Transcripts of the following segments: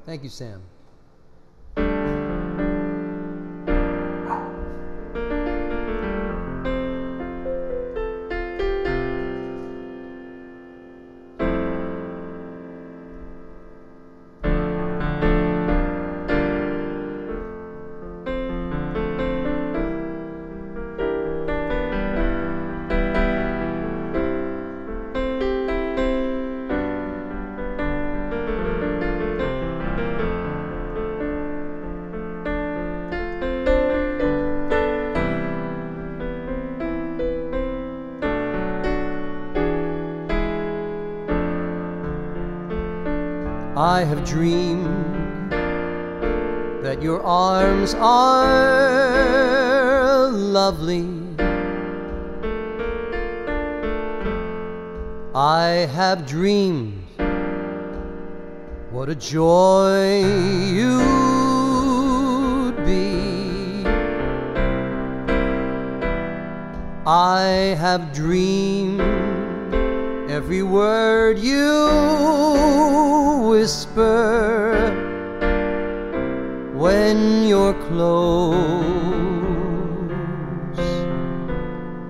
Thank you, Sam. I have dreamed that your arms are lovely. I have dreamed what a joy you'd be. I have dreamed every word you whisper when you're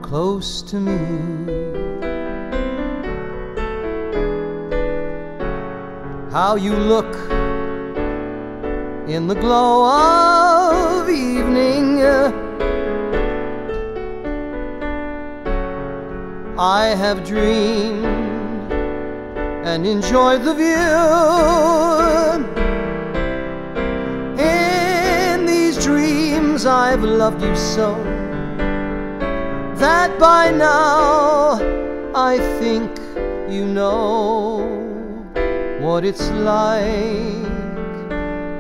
close to me. How you look in the glow of evening. I have dreamed and enjoyed the view. In these dreams I've loved you so that by now I think you know what it's like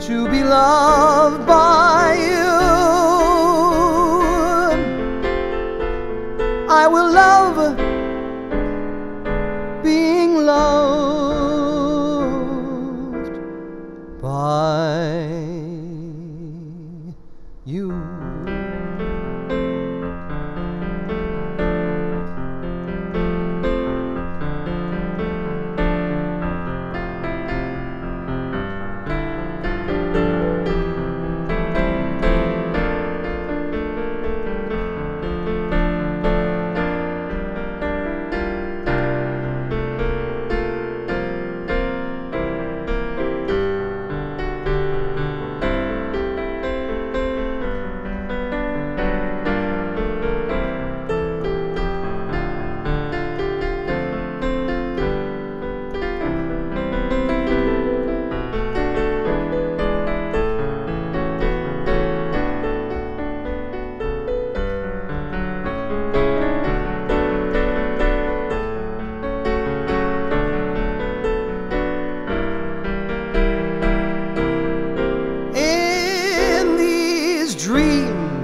to be loved by you. I will love being loved by you.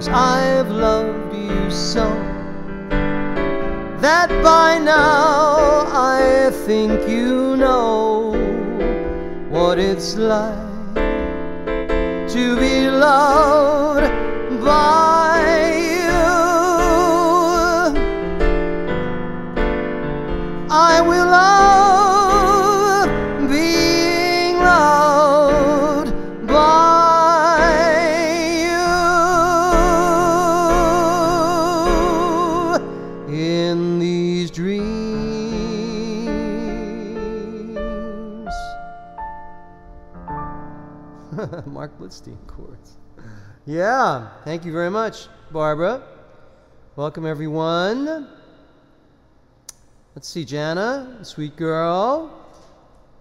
I've loved you so that by now I think you know what it's like to be loved by you. I will love being loved by in these dreams. Mark Blitzstein chords. Yeah, thank you very much, Barbara. Welcome, everyone. Let's see, Jana, sweet girl.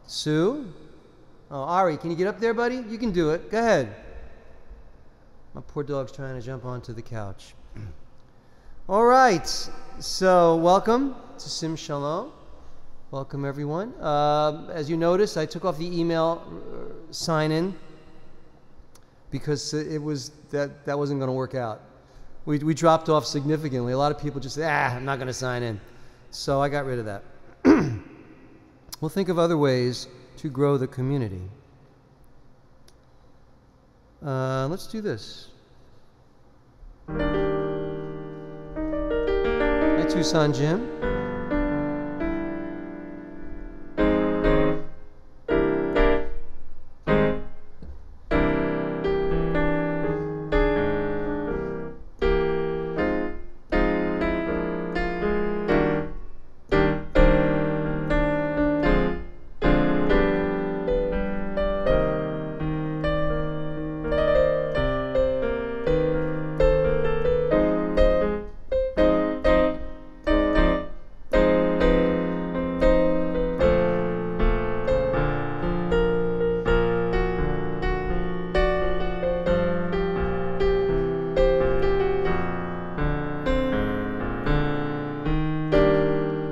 Sue. Oh, Ari, can you get up there, buddy? You can do it. Go ahead. My poor dog's trying to jump onto the couch. All right. So, welcome to Sim Shalom. Welcome, everyone. As you noticed, I took off the email sign-in because it was that wasn't going to work out. We dropped off significantly. A lot of people just said, I'm not going to sign in. So I got rid of that. We'll think of other ways to grow the community. Let's do this. Hi, Tucson Jim.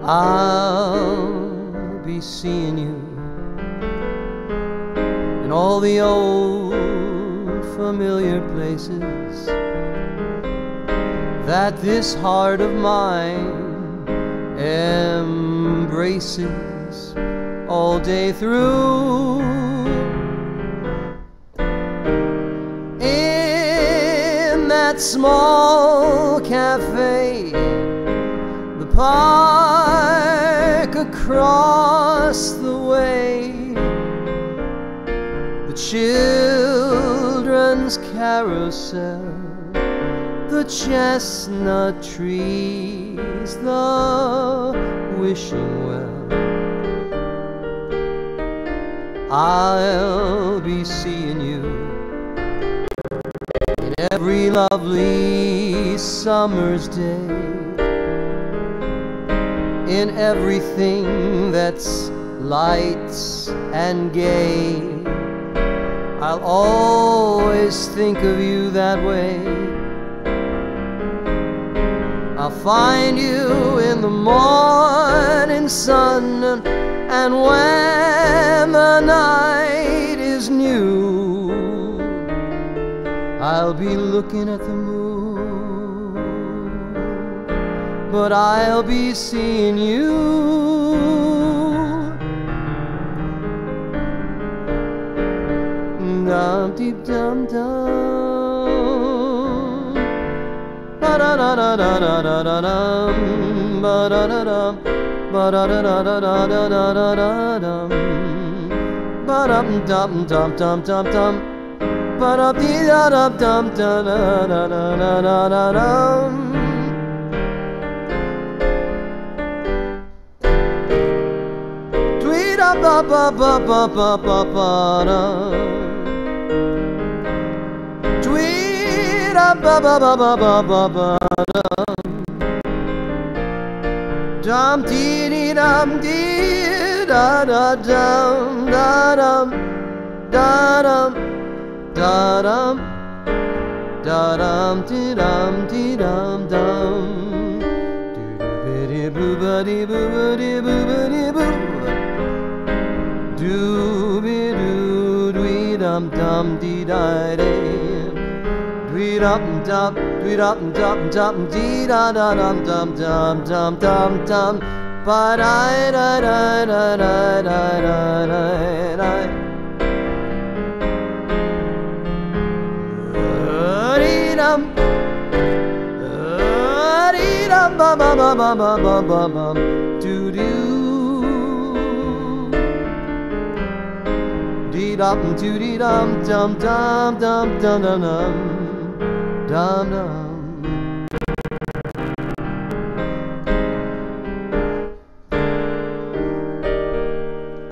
I'll be seeing you in all the old familiar places that this heart of mine embraces all day through. In that small cafe, the park across the way, the children's carousel, the chestnut trees, the wishing well, I'll be seeing you in every lovely summer's day, in everything that's light and gay. I'll always think of you that way. I'll find you in the morning sun, and when the night is new, I'll be looking at the moon, but I'll be seeing you. Dum deep dum dum, ba da da da da da da da dum, ba da da dum, ba da da da da da da da da da dum, ba dum dum dum dum dum dum, ba da dee da dum dum da da da da da da dum. Tweet up ba ba ba ba ba ba ba dum. Ba ba ba ba ba ba ba dum dee dee dum dee da da dum da dum da dum da dum da dum dee dum dee dum dum doo doo boo ba dee boo ba dee boo ba dee boo doo be doo dwee dum dum dee da dee. Tweet up and dum, tweet up and dum dum, dee da da dum dum dum dum dum dum, ba da da da da da da da da. Dee dum, dee dum, ba ba ba ba ba ba ba ba, doo doo. Dee dum, doo dee dum dum dum dum dum dum dum. Dum dum.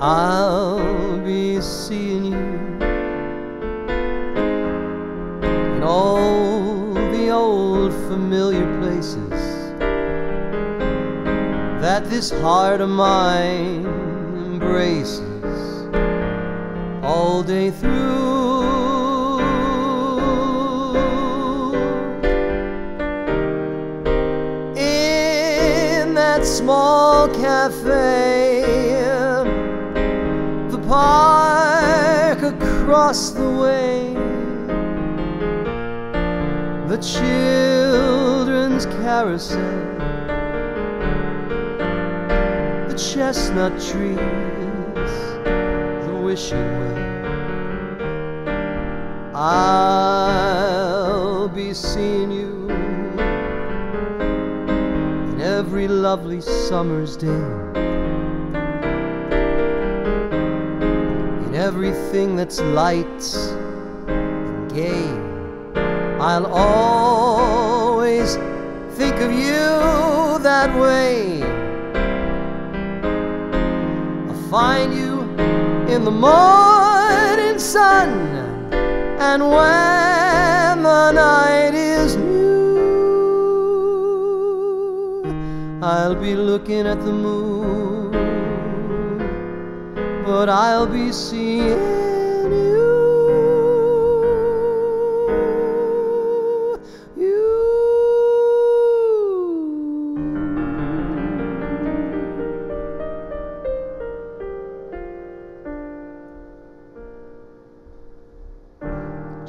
I'll be seeing you in all the old familiar places that this heart of mine embraces all day through. Small cafe, the park across the way, the children's carousel, the chestnut trees, the wishing well, I'll be seeing you every lovely summer's day, in everything that's light and gay. I'll always think of you that way. I'll find you in the morning sun, and when the night is new, I'll be looking at the moon, but I'll be seeing you.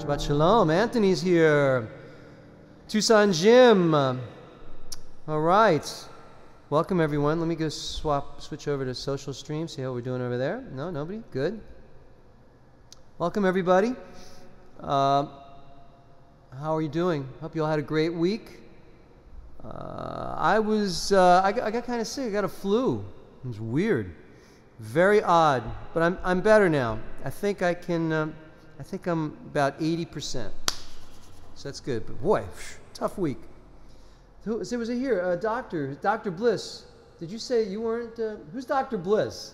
Shabbat Shalom. Anthony's here. Tucson Jim. All right. Welcome, everyone. Let me go switch over to social stream, see how we're doing over there. No, nobody? Good. Welcome, everybody. How are you doing? Hope you all had a great week. I got kind of sick. I got a flu. It was weird. Very odd. But I'm better now. I think I'm about 80%. So that's good. But boy, tough week. Was it here? Dr. Bliss. Did you say you weren't? Who's Dr. Bliss?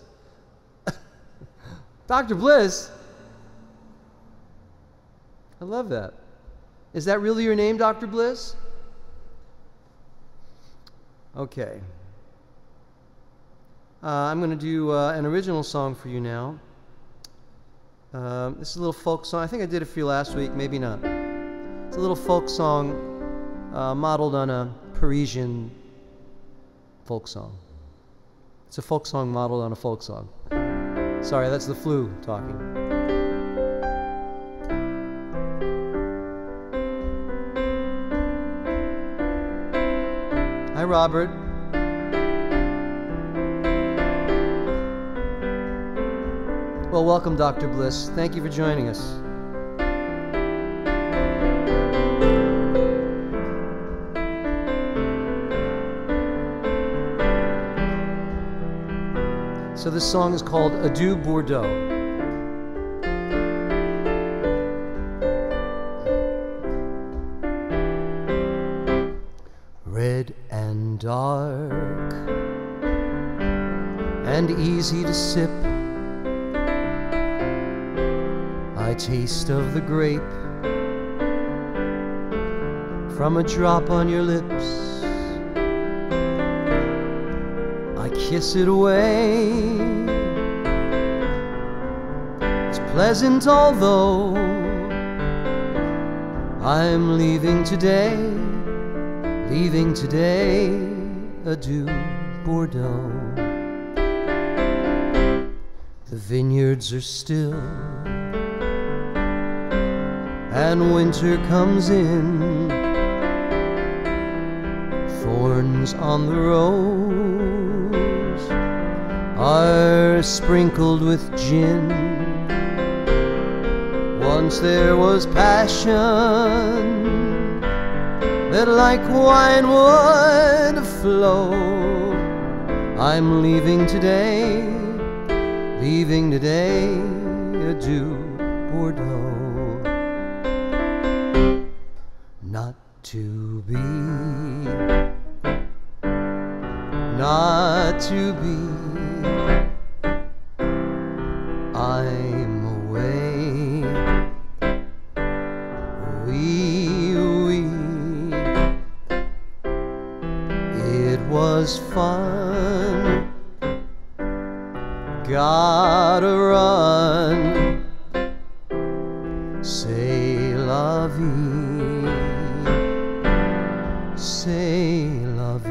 Dr. Bliss? I love that. Is that really your name, Dr. Bliss? Okay. I'm going to do an original song for you now. This is a little folk song. I think I did it for you last week, maybe not. It's a little folk song modeled on a Parisian folk song. It's a folk song modeled on a folk song. Sorry, that's the flu talking. Hi, Robert. Well, welcome, Dr. Bliss. Thank you for joining us. So this song is called Adieu Bordeaux. Red and dark and easy to sip, I taste of the grape from a drop on your lips. I kiss it away. It's pleasant, although I'm leaving today. Adieu, Bordeaux. The vineyards are still, and winter comes in. Thorns on the rose are sprinkled with gin. Once there was passion that like wine would flow. I'm leaving today, adieu, Bordeaux. Not to be, I'm away. It was fun. Gotta run. C'est la vie. C'est la vie.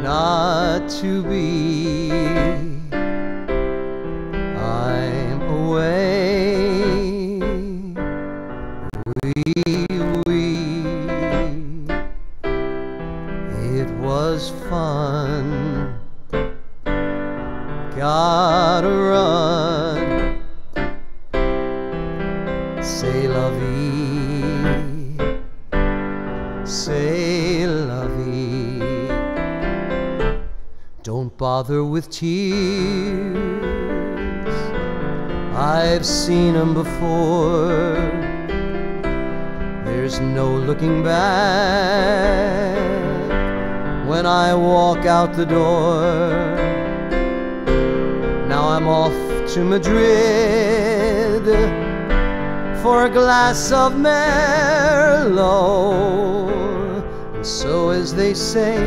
Not to be, I'm away. It was fun. Gotta run. C'est la vie. C'est la vie. Don't bother with tears. I've seen them before. There's no looking back when I walk out the door. Now I'm off to Madrid for a glass of Merlot. And so, as they say,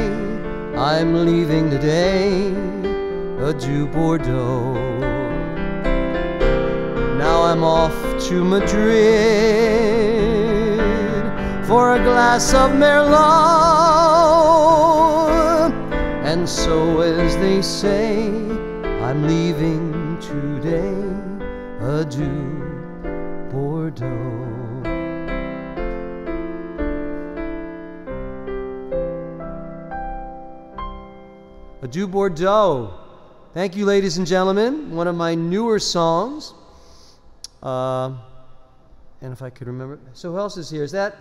I'm leaving today. Adieu, Bordeaux. Now I'm off to Madrid for a glass of Merlot. And so, as they say, I'm leaving today. Adieu, Bordeaux. Adieu, Bordeaux. Thank you, ladies and gentlemen. One of my newer songs. And if I could remember. So who else is here? Is that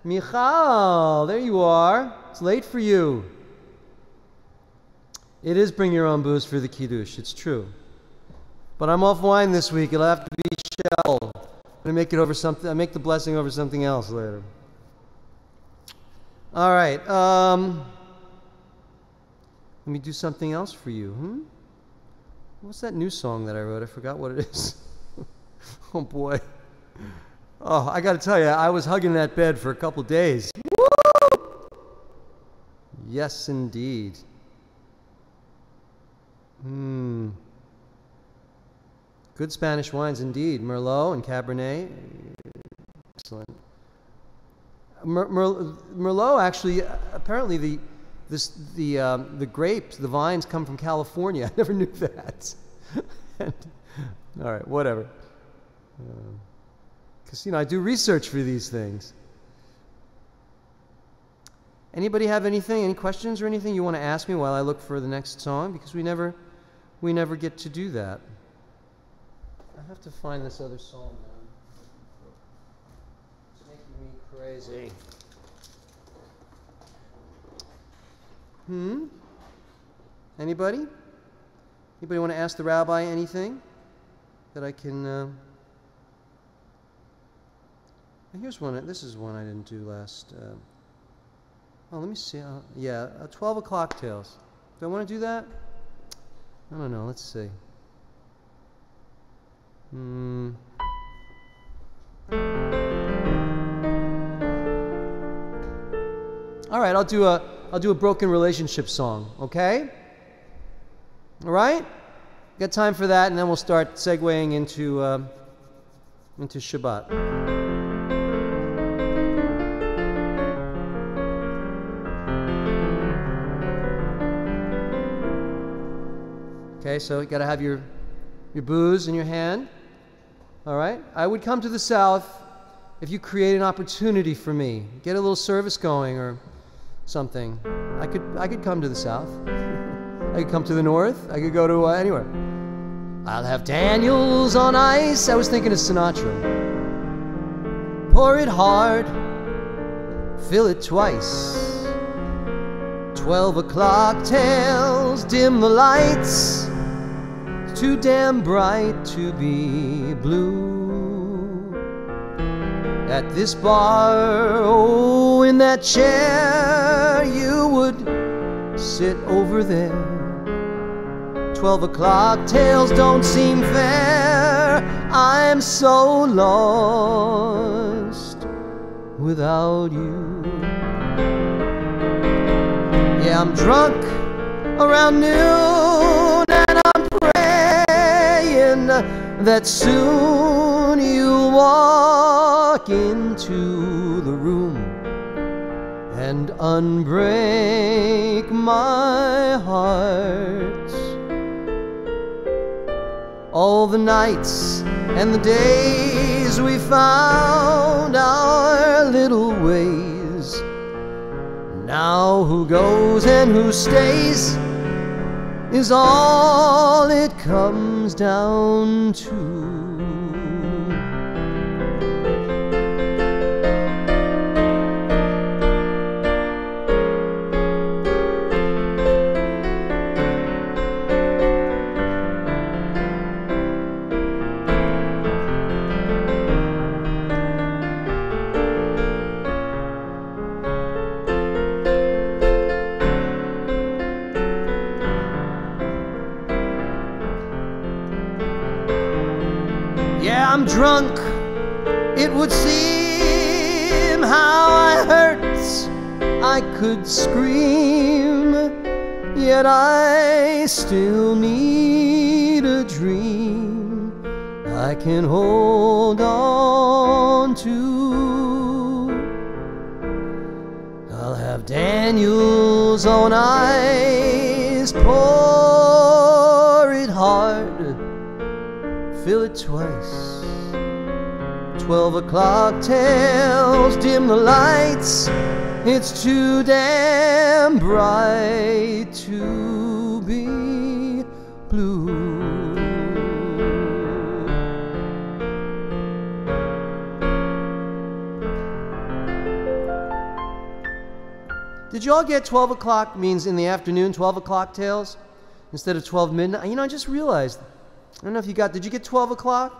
Michal? There you are. It's late for you. It is bring your own booze for the Kiddush. It's true. But I'm off wine this week. It'll have to be Shell. I'm going to make it over something. I make the blessing over something else later. All right. Let me do something else for you. What's that new song that I wrote? I forgot what it is. Oh, boy. Oh, I got to tell you, I was hugging that bed for a couple days. Woo! Yes, indeed. Good Spanish wines, indeed. Merlot and Cabernet. Excellent. Merlot, actually, apparently the grapes, the vines come from California. I never knew that. All right, whatever. Because, I do research for these things. Anybody have anything, any questions or anything you want to ask me while I look for the next song? Because we never get to do that. I have to find this other song now. It's making me crazy. Anybody? Anybody want to ask the rabbi anything that I can... Here's one. This is one I didn't do last... let me see. 12 o'clock tales. Do I want to do that? I don't know. Let's see. All right, I'll do a broken relationship song, okay? All right? Got time for that, and then we'll start segueing into Shabbat. Okay, so you got to have your booze in your hand. All right? I would come to the South if you create an opportunity for me. Get a little service going or something. I could come to the South. I could come to the North. I could go to anywhere. I'll have Daniels on ice. I was thinking of Sinatra. Pour it hard. Fill it twice. 12 o'clock tales. Dim the lights. Too damn bright to be blue. At this bar, oh, in that chair, you would sit over there. 12 o'clock tales don't seem fair. I'm so lost without you. Yeah, I'm drunk around noon, and I'm praying that soon you'll walk into the room and unbreak my heart. All the nights and the days we found our little ways. Now who goes and who stays is all it comes down to. I'm drunk, it would seem. How I hurt, I could scream. Yet I still need a dream I can hold on to. I'll have Daniel's own eyes, pour it hard, fill it twice. 12 o'clock tales, dim the lights, it's too damn bright to be blue. Did you all get 12 o'clock means in the afternoon, 12 o'clock tales instead of 12 midnight? You know, I just realized. I don't know if you got, did you get 12 o'clock?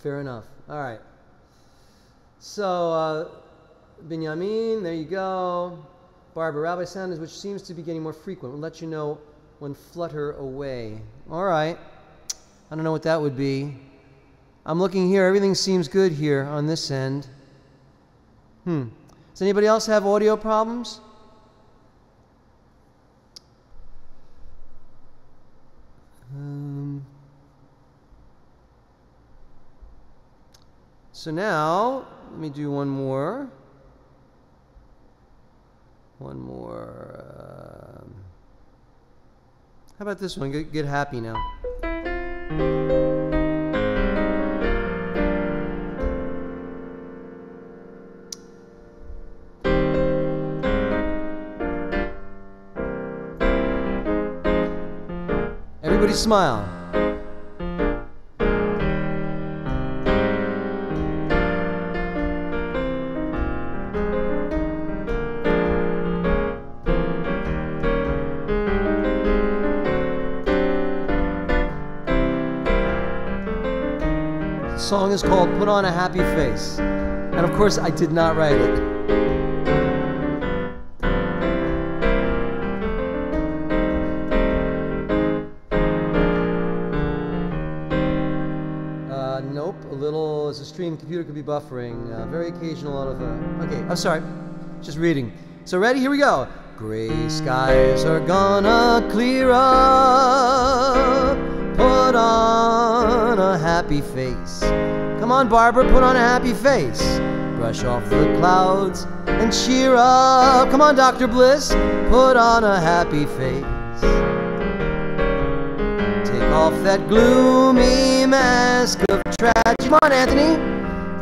Fair enough. All right. So, Binyamin, there you go. Barbara, Rabbi Sanders, which seems to be getting more frequent. We'll let you know when flutter away. All right. I don't know what that would be. I'm looking here. Everything seems good here on this end. Does anybody else have audio problems? So now, let me do one more. One more. How about this one? Get happy now. Everybody smile. The song is called Put on a Happy Face. And of course, I did not write it. Nope, a little, as a stream computer could be buffering. Very occasional out of okay, I'm sorry, just reading. So ready, here we go. Gray skies are gonna clear up. Put on a happy face. Come on, Barbara, put on a happy face. Brush off the clouds and cheer up. Come on, Dr. Bliss, put on a happy face. Take off that gloomy mask of tragedy. Come on, Anthony.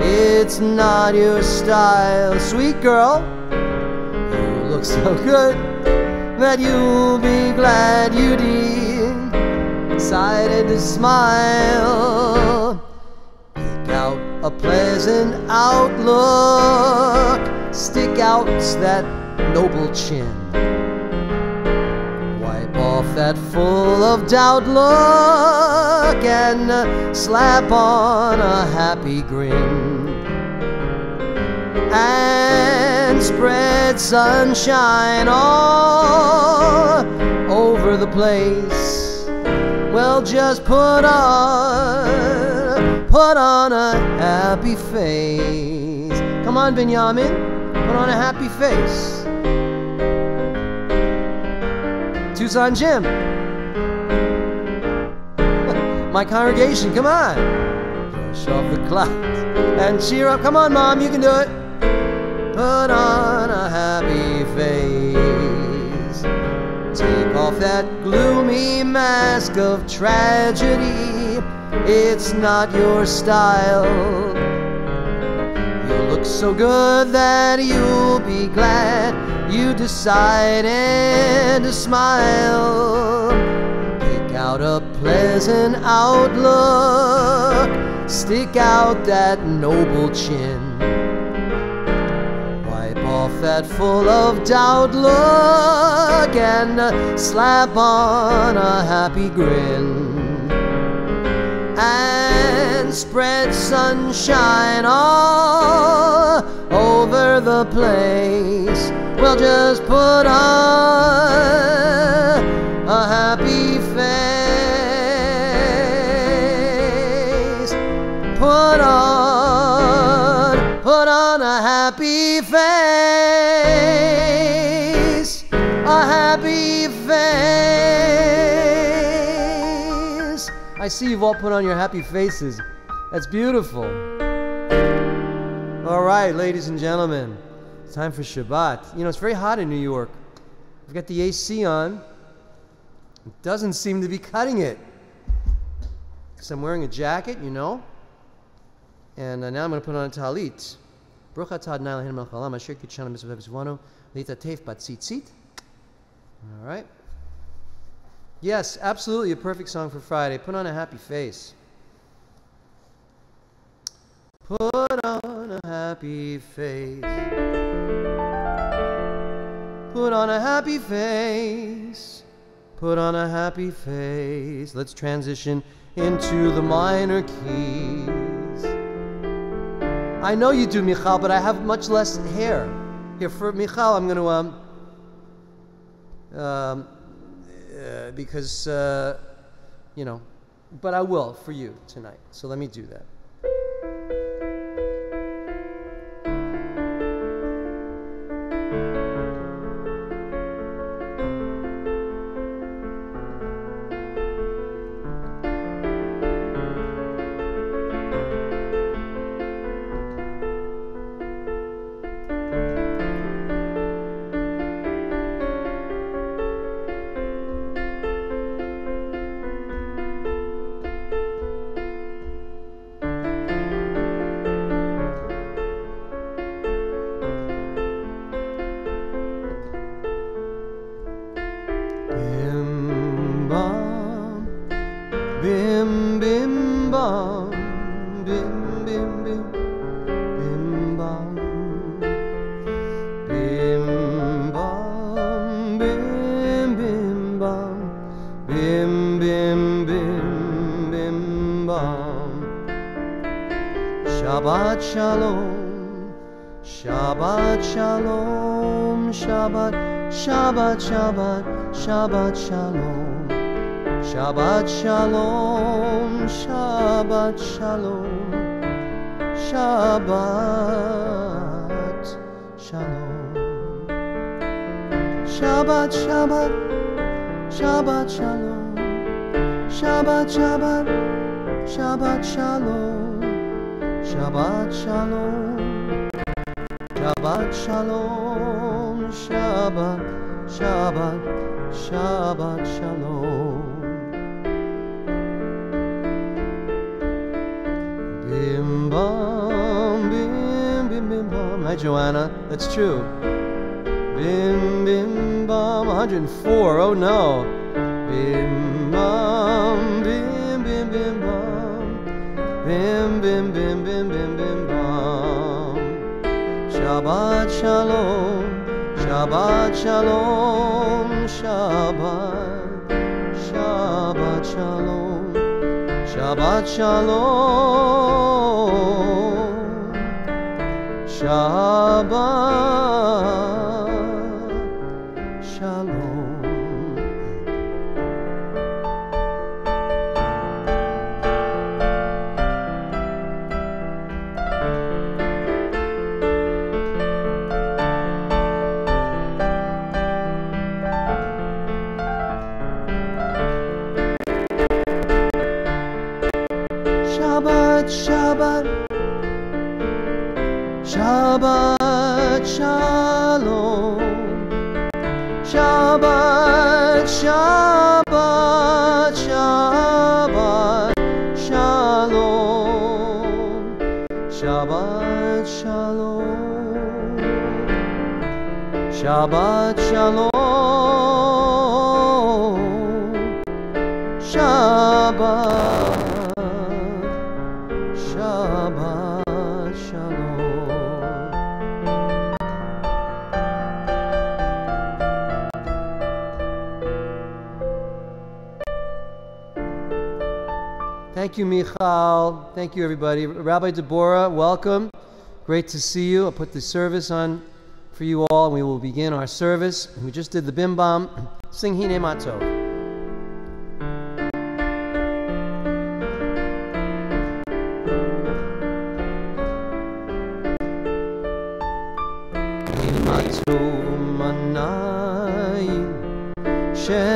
It's not your style, sweet girl. You look so good that you'll be glad you decided to smile. Pick out a pleasant outlook. Stick out that noble chin. Wipe off that full of doubt look and slap on a happy grin. And spread sunshine all over the place. Well, just put on a happy face. Come on, Binyamin, put on a happy face. Tucson Jim. My congregation, come on. Brush off the clouds and cheer up. Come on, Mom, you can do it. Put on a happy face. Take off that gloomy mask of tragedy. It's not your style. You look so good that you'll be glad you decided to smile. Pick out a pleasant outlook. Stick out that noble chin. Off that full of doubt look and slap on a happy grin. And spread sunshine all over the place. Well, just put on a happy face. put on a happy face, a happy face. I see you've all put on your happy faces. That's beautiful. All right, ladies and gentlemen, it's time for Shabbat. You know, it's very hot in New York. I've got the AC on. It doesn't seem to be cutting it. Because I'm wearing a jacket, you know. And now I'm going to put on a talit. All right. Yes, absolutely a perfect song for Friday. Put on a happy face. Put on a happy face. Put on a happy face. Put on a happy face. Let's transition into the minor keys. I know you do, Michal, but I have much less hair. Here, for Michal, I'm going to, because, you know, but I will for you tonight. So let me do that. Shabbat shalom, Shabbat shalom, Shabbat, Shabbat, Shabbat, Shabbat shalom, Shabbat shalom, Shabbat shalom, Shabbat shalom, Shabbat, Shabbat, Shabbat shalom, Shabbat, Shabbat, Shabbat shalom. Shabbat shalom, Shabbat shalom, Shabbat, Shabbat, Shabbat shalom. Bim bam, bim bim bim bam. Hi Joanna, that's true. Bim bim bam, 104. Oh no. Bim bam, bim bim bim bam. Bim bim bim bim bim bim bam. Shabbat shalom, Shabbat shalom, Shabbat, Shabbat shalom, Shabbat shalom, Shabbat shalom. Shabbat, Shabbat, Shabbat, Shalom. Shabbat, Shabbat, Shabbat, Shalom. Shabbat, Shalom. Shabbat, Shalom. Shabbat. Shabbat shalom. Thank you, Michal. Thank you, everybody. Rabbi Deborah, welcome. Great to see you. I'll put the service on for you all, and we will begin our service. We just did the Bim Bam. Sing Hine Matov.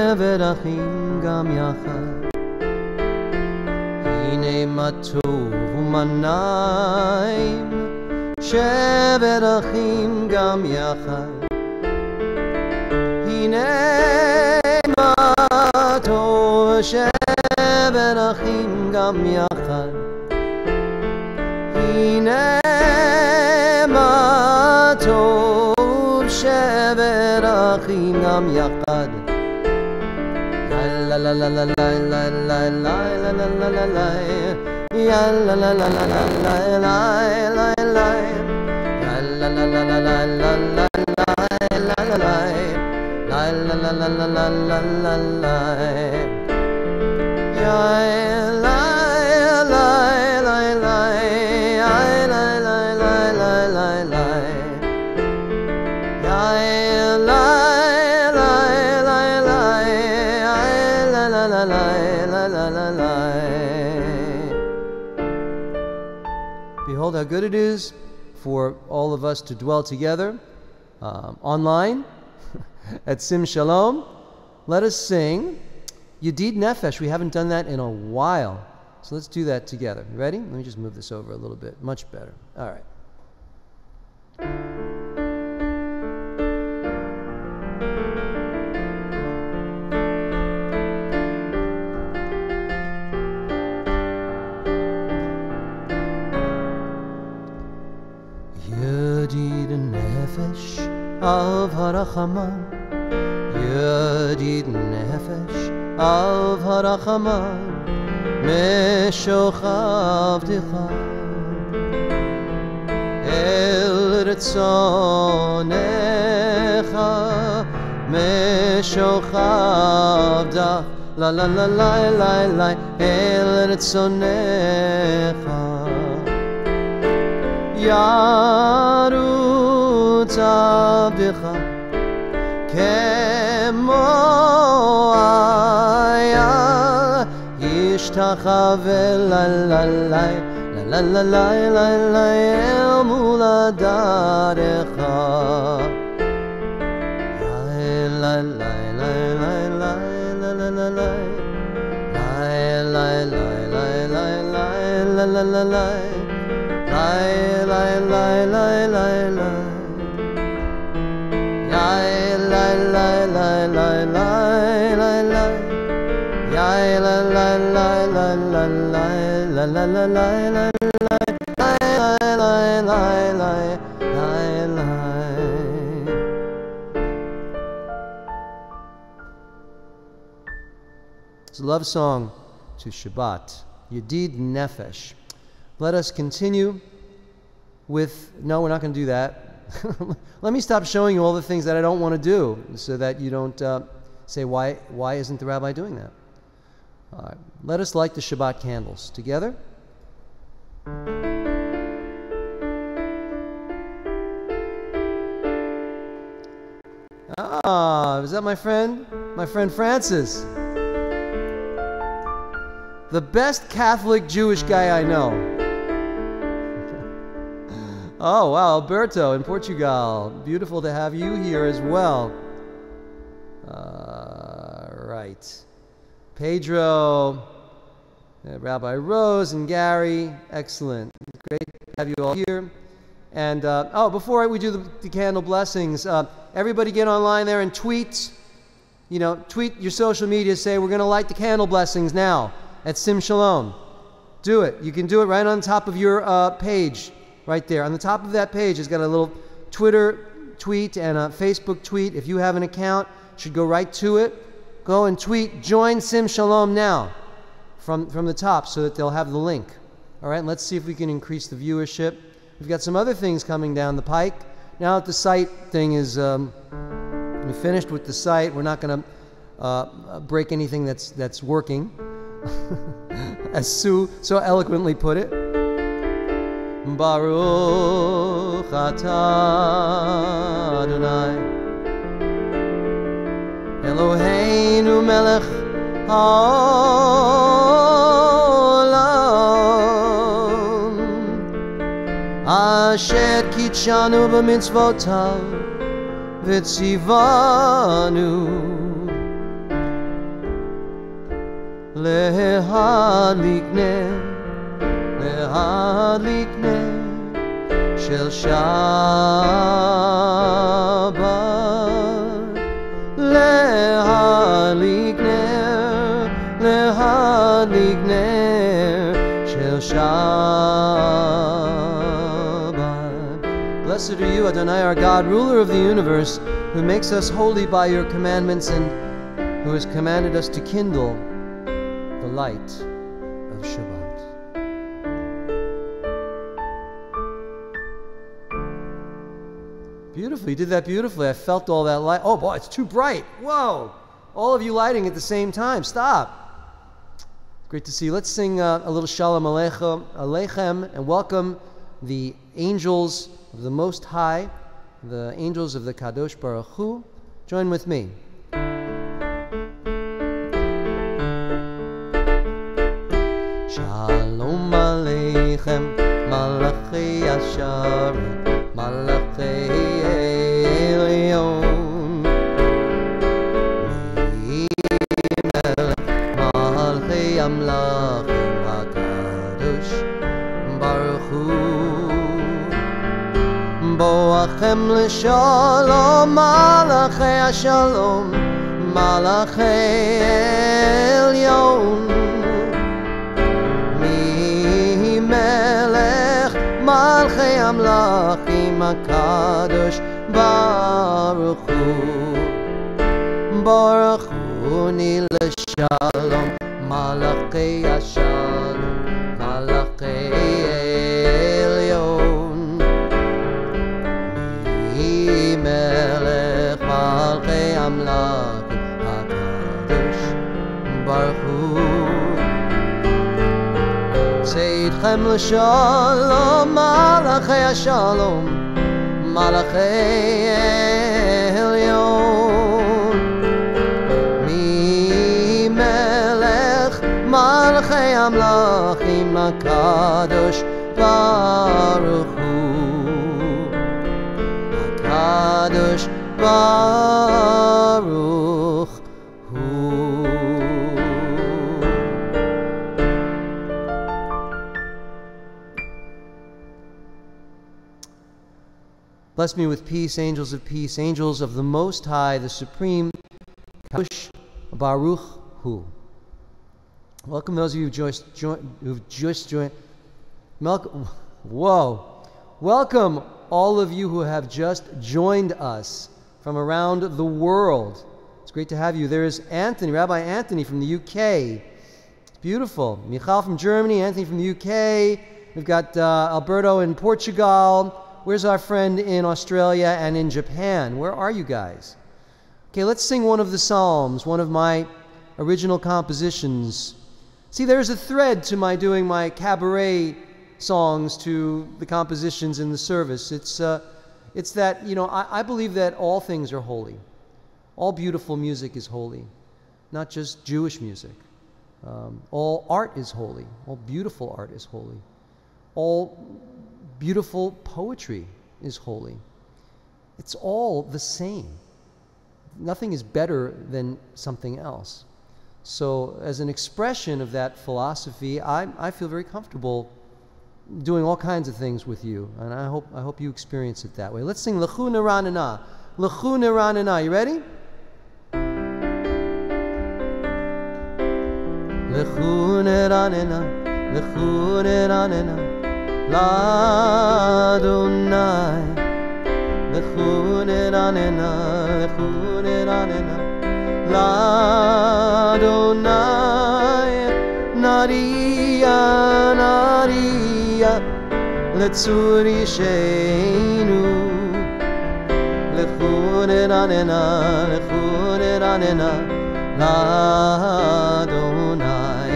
שבת אחים גם יחד. הנה מה טוב ומה נעים, שבת אחים גם יחד. הנה מה טוב, שבת אחים גם יחד. הנה מה טוב, שבת אחים גם יחד. La la la la la la la la la la la la la, ya la la la la la la la la la, ya la la la la la la la la la la, la la la la la la la la la, ya la la la la, ya la la la la la la, ya la. Behold how good it is for all of us to dwell together online at Sim Shalom. Let us sing Yedid Nefesh. We haven't done that in a while. So let's do that together. You ready? Let me just move this over a little bit. Much better. All right. Yedid Nefesh of Harachaman, Yedid Nefesh of Harachaman, Meshochav Dicha El Ritzonecha, Meshochav Dach La la la la la la El Ritzonecha Yarutz Abdecha Kemo Aya Yishtachavel la la la la la la la la El Muladarecha La la la la la la la la la la la la la la la la La la la la la la, ya la la la la la la la, ya la la la la la la la la la la la la. It's a love song to Shabbat, Yedid Nefesh. Let us continue with, no, we're not going to do that. Let me stop showing you all the things that I don't want to do so that you don't say, why isn't the rabbi doing that? All right. Let us light the Shabbat candles together. Ah, is that my friend? My friend Francis. The best Catholic Jewish guy I know. Oh, wow, Alberto in Portugal. Beautiful to have you here as well. Right. Pedro, Rabbi Rose and Gary. Excellent. Great to have you all here. And, before we do the candle blessings, everybody get online there and tweet. You know, tweet your social media, say we're going to light the candle blessings now at Sim Shalom. Do it. You can do it right on top of your page. Right there. On the top of that page, it's got a little Twitter tweet and a Facebook tweet. If you have an account, you should go right to it. Go and tweet, join Sim Shalom now from the top so that they'll have the link. All right, and let's see if we can increase the viewership. We've got some other things coming down the pike. Now that the site thing is we finished with the site, we're not going to break anything that's working, as Sue so eloquently put it. Baruch atah Adonai Eloheinu melech haolam Asher kitshanu b'mitzvotav v'tzivanu להדליק נר, להדליק נר של שבת, להדליק נר, להדליק נר של Shabbat. Blessed are you, Adonai, our God, ruler of the universe, who makes us holy by your commandments and who has commanded us to kindle the light of Shabbat. Beautiful. You did that beautifully. I felt all that light. Oh boy, it's too bright. Whoa. All of you lighting at the same time. Stop. Great to see you. Let's sing a little Shalom Aleichem and welcome the angels of the Most High, the angels of the Kadosh Baruch Hu. Join with me. Shalom Aleichem, Malachi Asharim, Malachi Elyon, Melech Malchei Amlachim HaKadosh Baruch Hu, Boachem L'Shalom, Malachi Ashalom, Malachi Elyon, Melech Malchei Amlachim HaKadosh Baruch Hu, Baruch Hu Ni L'Shalom, Malachei Ashalom, Malachei Elyon, Melech Malchei Amlachim HaKadosh Baruch Hu. Seidchem l'shalom, malachei hashalom, malachei elyon, mi melech malachei amlachim hakadosh baruch hu, hakadosh baruch hu. Bless me with peace, angels of peace, angels of the Most High, the Supreme, Kadosh Baruch Hu. Welcome those of you who've just joined. Welcome all of you who have just joined us from around the world. It's great to have you. There is Anthony, Rabbi Anthony from the UK. It's beautiful. Michal from Germany, Anthony from the UK. We've got Alberto in Portugal. Where's our friend in Australia and in Japan? Where are you guys? Okay, let's sing one of the Psalms, one of my original compositions. See, there's a thread to my doing my cabaret songs to the compositions in the service. It's that, I believe that all things are holy. All beautiful music is holy, not just Jewish music. All art is holy. All beautiful art is holy. All beautiful poetry is holy. It's all the same. Nothing is better than something else. So as an expression of that philosophy, I feel very comfortable doing all kinds of things with you, and I hope you experience it that way. Let's sing L'chu Neranena. L'chu Neranena. You ready? L'chu Neranena, L'chu Neranena, L'Adonai. L'chu Neranena, L'chu Neranena, L'Adonai. Naria, Naria, L'tzur Yisheinu. L'chu Neranena, L'chu Neranena, L'Adonai.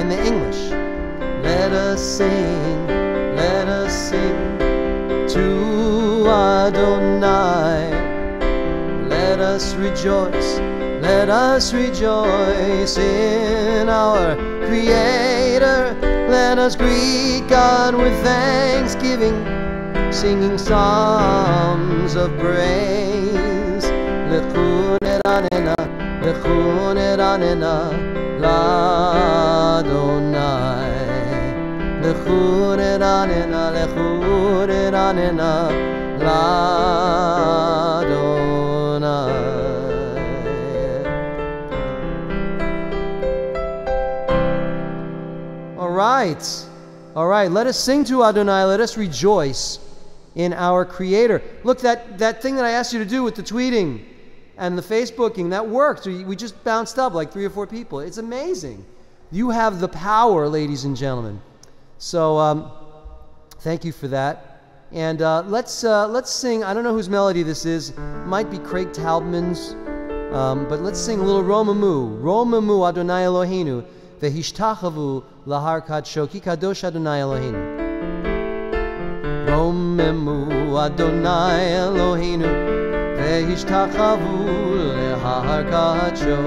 In the English, let us sing to Adonai. Let us rejoice in our Creator. Let us greet God with thanksgiving, singing psalms of praise. L'chu Neranena, L'chu Neranena, ranena lechu ranena l'Adonai. All right, let us sing to Adonai, let us rejoice in our Creator. Look, that thing that I asked you to do with the tweeting and the Facebooking, that worked. We just bounced up like 3 or 4 people. It's amazing. You have the power, ladies and gentlemen. So thank you for that. And let's sing. I don't know whose melody this is. It might be Craig Taubman's. But let's sing a little Romamu. Romamu Adonai Eloheinu. Vehishtachavu lahar kadsho ki kadosh Adonai Eloheinu. Romemu Adonai Eloheinu Vehishtachavu lahar kadsho.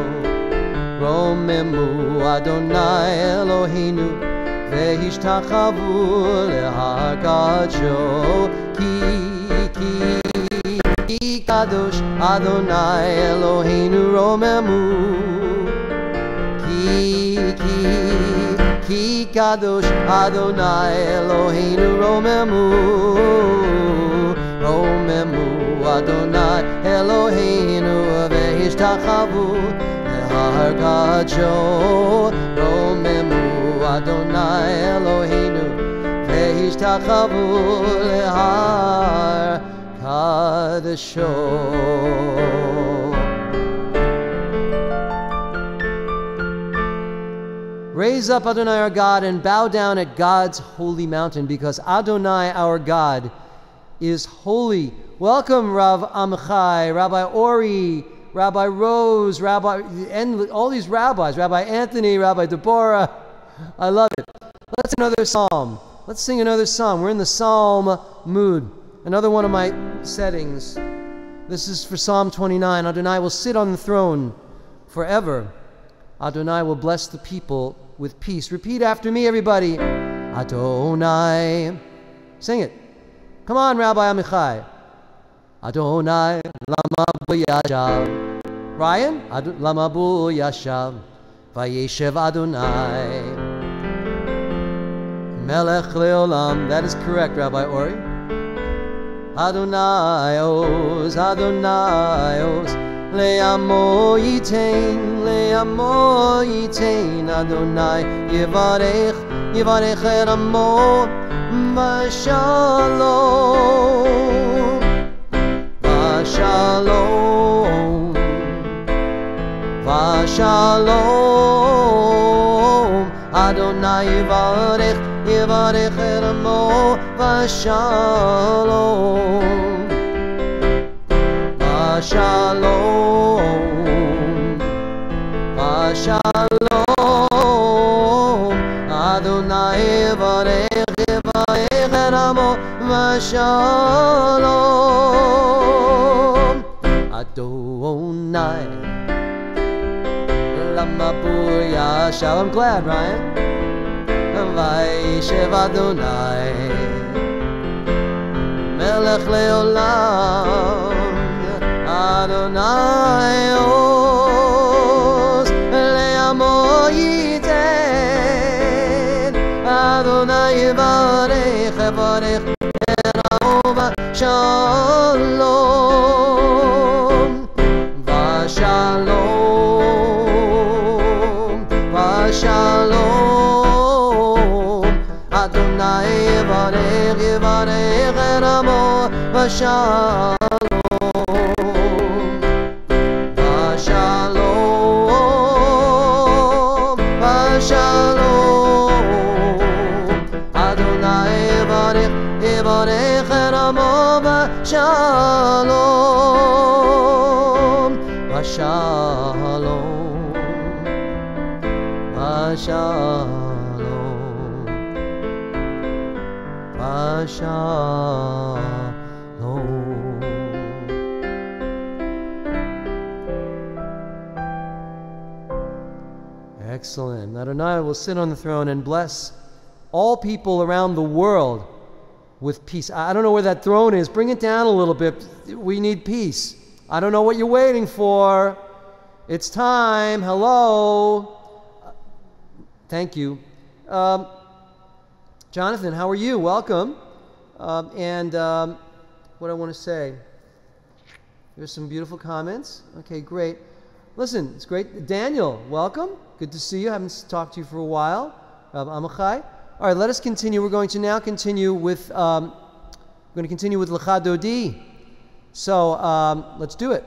Romemu Adonai Eloheinu Vehishtachavu lahar kadsho. Ki kadosh Adonai Eloheinu Romemu. Ki kadosh Adonai Eloheinu Romemu. Romemu Adonai Eloheinu Vehishtachavu lehar kadsho. Romemu Adonai Eloheinu Vehishtachavu lehar kadsho. Raise up Adonai our God and bow down at God's holy mountain, because Adonai our God is holy. Welcome, Rav Amichai, Rabbi Ori, Rabbi Rose, and all these rabbis, Rabbi Anthony, Rabbi Deborah. I love it. Let's sing another psalm. Let's sing another psalm. We're in the psalm mood. Another one of my settings. This is for Psalm 29. Adonai will sit on the throne forever. Adonai will bless the people with peace. Repeat after me, everybody. Adonai. Sing it. Come on, Rabbi Amichai. Adonai lama bo yashav. Ryan? Lama bo yashav. Vayeshev Adonai. Melech leolam. That is correct, Rabbi Ori. Adonai os, Adonai os. Le'amo yitain, Adonai yivarech et amo v'shalom, v'shalom. Adonai yivarech et amo v'shalom. Shalom, Shalom, Adonai Yivarech Amo Shalom, Adonai Lama bo yashav. I'm glad, Ryan. Vayeshev Adonai Melech leolam. Adonai os le'amo yitain, Adonai yivarech et amo v'shalom, v'shalom, v'shalom. Adonai yivarech et amo v'shalom. Shalom, Shalom, Shalom, Shalom. Excellent. Adonai will sit on the throne and bless all people around the world with peace. I don't know where that throne is. Bring it down a little bit. We need peace. I don't know what you're waiting for. It's time. Hello. Thank you. Jonathan, how are you? Welcome. What I want to say, there's some beautiful comments. Okay, great. Listen, it's great. Daniel, welcome. Good to see you. I haven't talked to you for a while. Amachai. All right, let us continue. We're going to now continue with Lecha Dodi. So let's do it.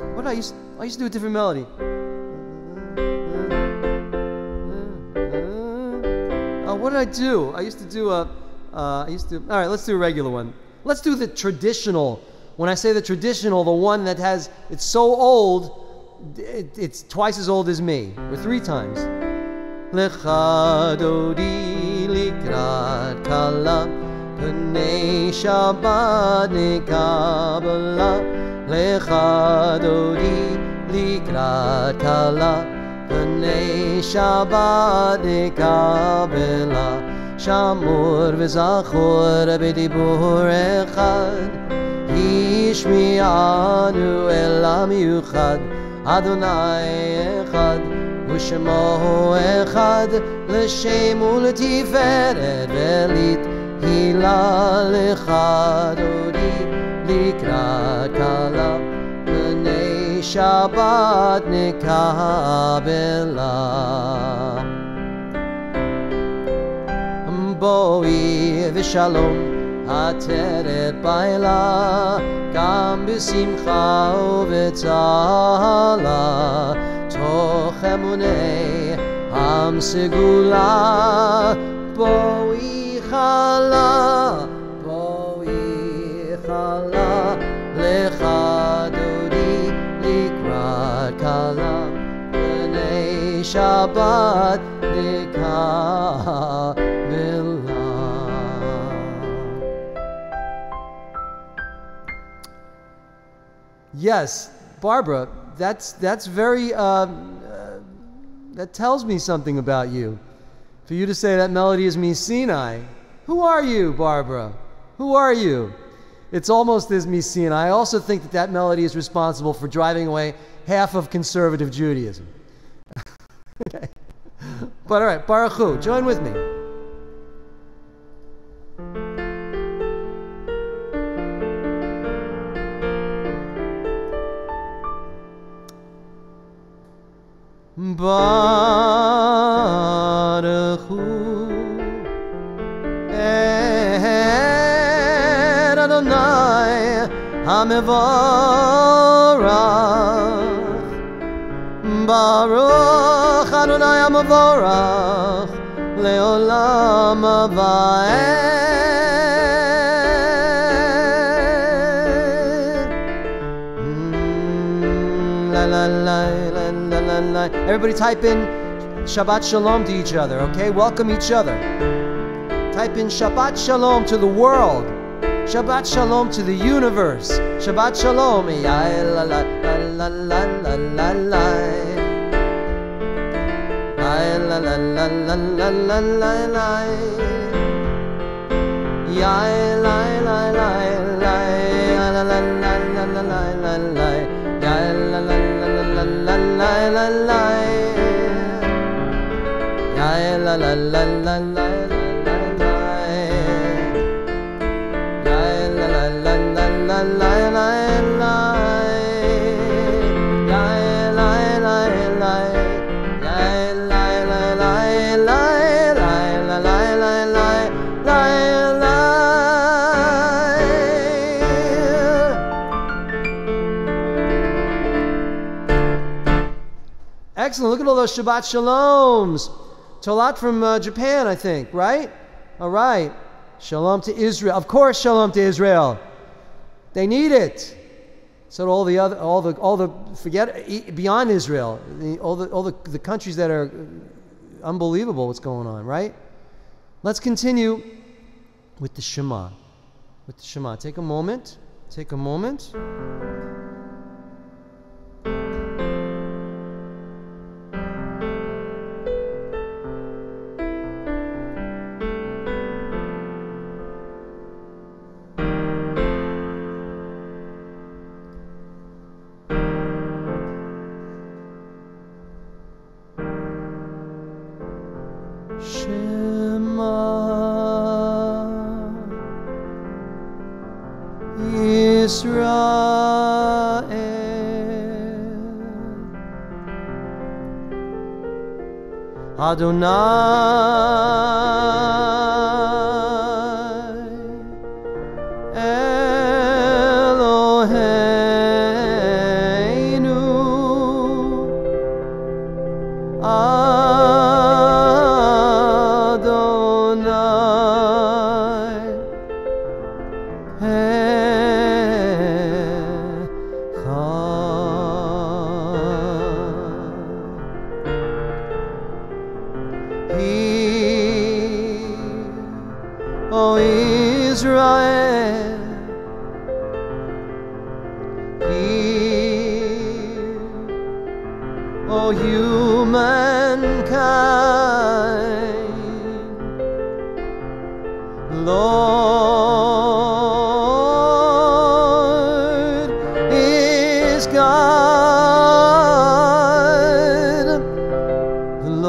What I used to do a different melody. What did I do? I used to do all right, let's do a regular one. Let's do the traditional. When I say the traditional, the one that it's so old, it's twice as old as me. Or 3 times. Lecha Dodi likrat kala, Pnei Shabbat nekabala. Lecha Dodi likrat kala, Pnei Shabbat nekabela. Shamur v'zachor b'dibur echad, Hishmi'anu elam yuchad, Adonai echad, U'shemo echad, L'shem u'letiferet ve'lit hila. Lecha Dodi likrat kala, Pnei Shabbat nekabela. Boi v'shalom hateret baila, gam b'simcha u'v'tzala, toch emunei am segula. Boi chala, Lecha Dodi likrat kala, Pnei Shabbat nekabela. Yes, Barbara, that's very, that tells me something about you. For you to say that melody is Mi Sinai. Who are you, Barbara? Who are you? It's almost as Mi Sinai. I also think that melody is responsible for driving away half of conservative Judaism. Okay. But all right, Baruch Hu, join with me. Baruch Hu et Adonai HaMevorach. Baruch Adonai HaMevorach Leolam Va'ed. La la la. Everybody type in Shabbat Shalom to each other, okay? Welcome each other. Type in Shabbat Shalom to the world. Shabbat Shalom to the universe. Shabbat Shalom. Ya la la la la la la la la. La la la la la la la la. Ya la la la la la la la la la la la. Ya la la la la la la la. Ya la la la la la. Excellent. Look at all those Shabbat Shaloms. Tolat from Japan, I think, right? All right. Shalom to Israel. Of course, Shalom to Israel. They need it. So all the forget beyond Israel, all the countries that are unbelievable what's going on, right? Let's continue with the Shema. Take a moment. Shema Israel, Adonai Eloheinu O Israel, hear, O humankind, Lord is God, the Lord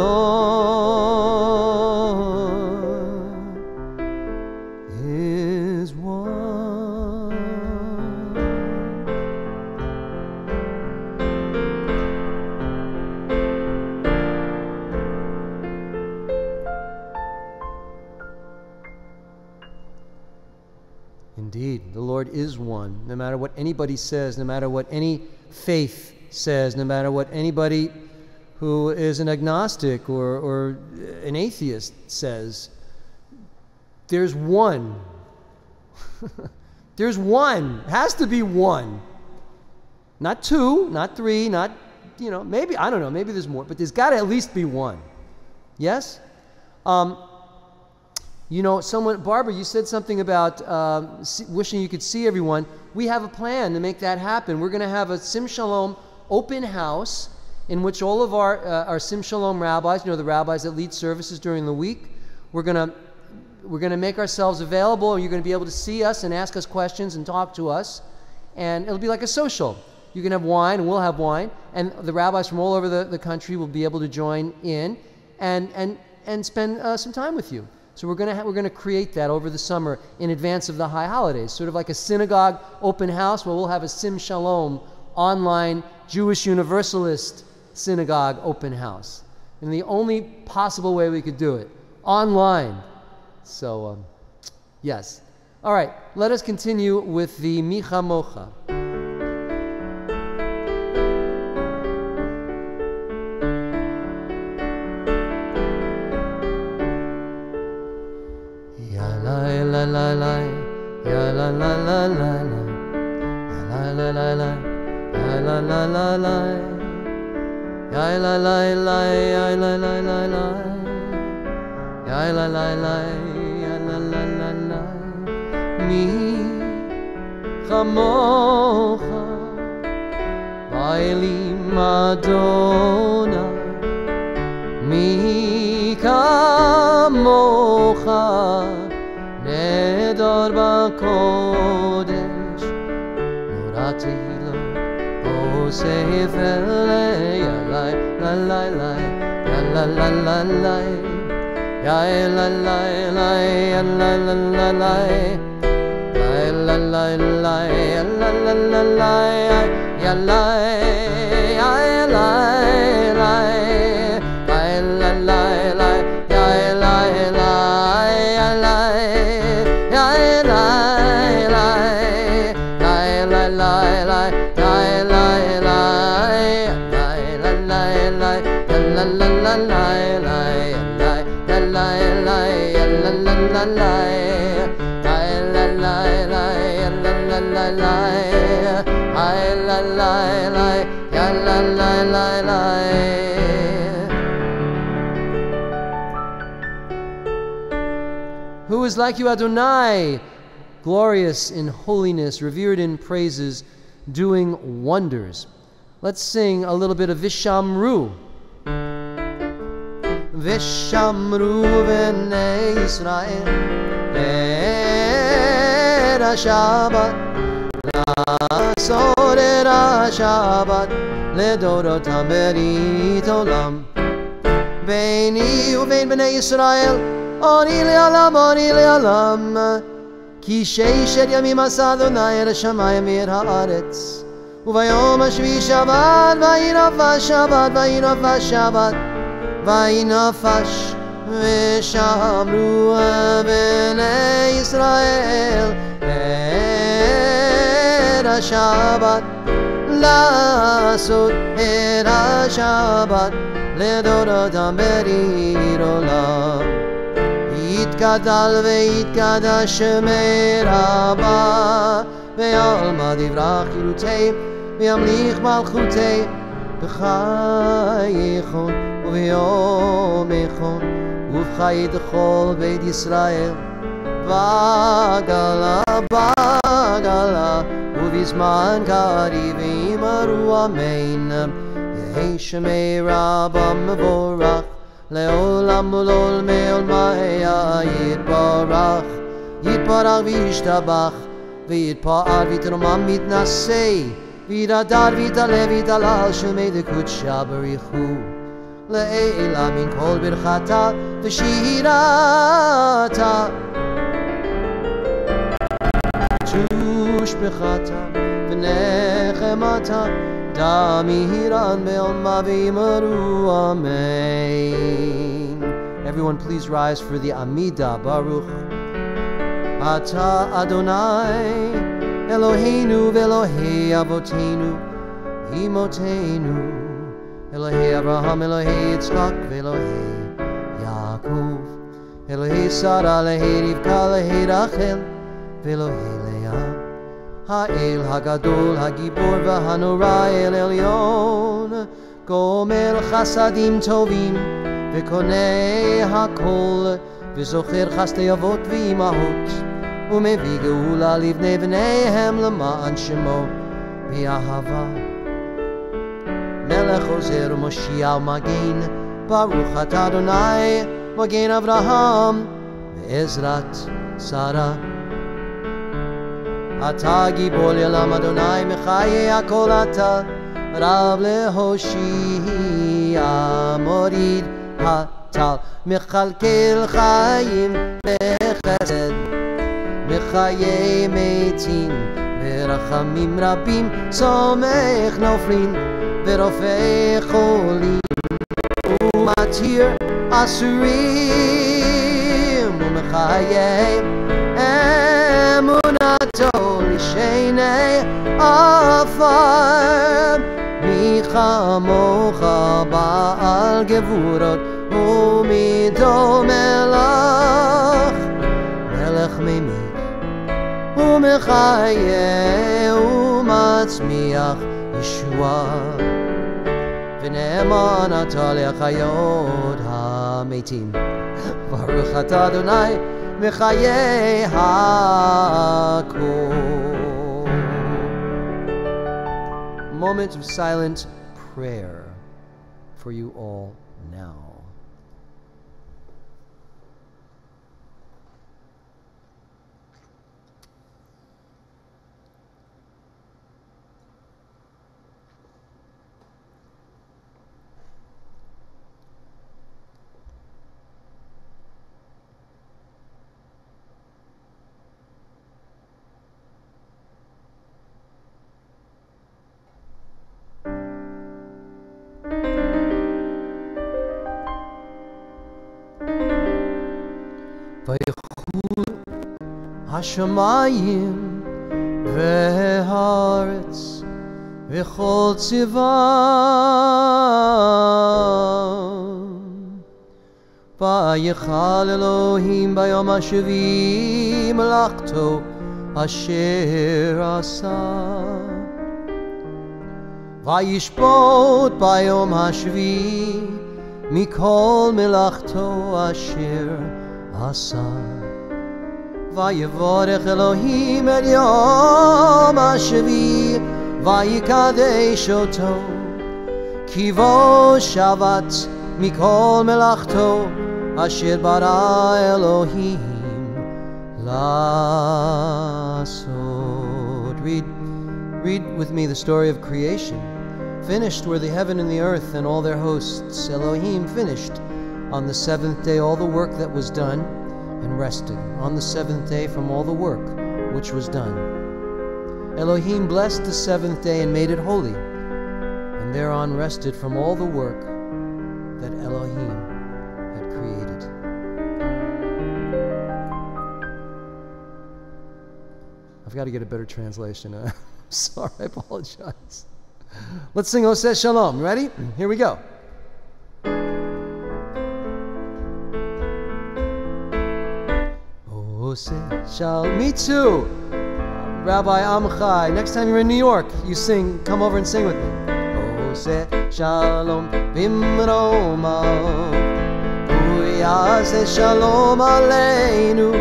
is one. Indeed, the Lord is one. No matter what anybody says, no matter what any faith says, no matter what anybody who is an agnostic or an atheist says, there's one. There's one. It has to be one. Not two, not three, not, maybe, I don't know, maybe there's more, but there's got to at least be one. Yes? Barbara, you said something about wishing you could see everyone. We have a plan to make that happen. We're going to have a Sim Shalom open house in which all of our Sim Shalom rabbis, the rabbis that lead services during the week, we're going to make ourselves available. You're going to be able to see us and ask us questions and talk to us. And it'll be like a social. You can have wine, and we'll have wine. And the rabbis from all over the country will be able to join in and spend some time with you. So we're going to create that over the summer in advance of the high holidays, sort of like a synagogue open house where we'll have a Sim Shalom online Jewish Universalist synagogue open house. And the only possible way we could do it, online. So, yes. All right, let us continue with the Micha Mocha. La la la, ya la la la la la, la la la la, ya la la la la, ya la la la, ya la la la la, ya la la la, ya la la la la. Mi chamocha, baili Madonna, mi kamocha. Nedor b'kodesh, norati lo, o seifele, ya la la la la, ya la la la la, ya la la la, ya la la la la, ya la la la, ya la la la la, ya la, ya la la, ya la la la, ya la la. Who is like you, Adonai, glorious in holiness, revered in praises, doing wonders? Let's sing a little bit of Vishamru. Vishamru b'nei Yisrael et ha-Shabbat la'asor et ha-Shabbat ledorotam berit olam ביני ובין בני ישראל, אני לעולם, כי 6 ימים עשה אדוני את השמיים ואת הארץ, וביום השביעי שבת, וינפש שבת, וינפש שבת, וינפש, ושמרו בני ישראל את השבת, לעשות את השבת לדורותם ברית עולם. יתגדל ויתקדש שמי רבה, ועלמא דברך ילותי, וימליך מלכותי, בחייכון וביומכון, ובחיי כל בית ישראל, בגלה בגלה, ובזמן קריב אמרו אמן. יהי שמי רבה מבורך, לעולם ולעולמי עולמי יתברך, יתברך וישתבח, ויתפאר ויתרומם ויתנשא, ויתהדר ויתעלה ויתהלל, שמי דקודשא בריחו לעילא מן כל ברכתה ושירתה, תושבחתה ונחמתה, דמירן בעלמא ואמרו amen. Everyone please rise for the Amidah. Baruch Ata Adonai Eloheinu ve'Elohei Avotenu Imotenu, Elohei Abraham, Elohei Yitzchak, ve'Elohei Yaakov, Elohei Sarah, Elohei Rivka, Elohei Rachel, ve'Elohei Leah, Ha'el Hagadol, Hagibor v'Hanora, El Elyon, Gomer Chasadim Tovim, ve'Konei Hakol, ve'Zocher Chasdei Avot v'Imahot, u'Mevi Geula Livnei Bneihem L'ma'an Shemo v'Ahava, Melech Ozer u'Moshiach Magen, Baruch Atah Adonai Magen Avraham ve'Ezrat Sarah. Atah Gibor L'olam Adonai Mechayei Hakol Atah Rav Lehoshia Morid Hatal Mechalkel Chayim Bechesed Mechayei Metim Berachamim Rabim Somech Noflin Verofei Cholim Umatir Asurim Umechayei Emunato Lishenei Afar Michamocha Baal Gevurot Umido Melach Melech Memich Umechayei Umatzmiach Yeshua V'ne'eman atah le'achayot ha'metim. Baruch atah Adonai mechayei hakol. Moment of silent prayer for you all now. ויחול השמיים והארץ וכל צבאם, ויכל אלוהים ביום השביעי מלאכתו אשר עשה, וישפוט ביום השביעי מכל מלאכתו אשר עשה. ויברך אלוהים את יום השביעי ויקדש אותו, כי בו שבת מכל מלאכתו אשר ברא אלוהים לעשות. Read with me the story of creation. Finished were the heaven and the earth and all their hosts. Elohim finished On the seventh day all the work that was done, and rested on the seventh day from all the work which was done. Elohim blessed the seventh day and made it holy, and thereon rested from all the work that Elohim had created. I've got to get a better translation. I'm sorry, I apologize. Let's sing Oseh Shalom. Ready? Here we go. Oseh Shalom. Me too. Rabbi Amchai, next time you're in New York, you sing, come over and sing with me. Oseh Shalom Bimroma, Uyaseh Shalom Aleinu,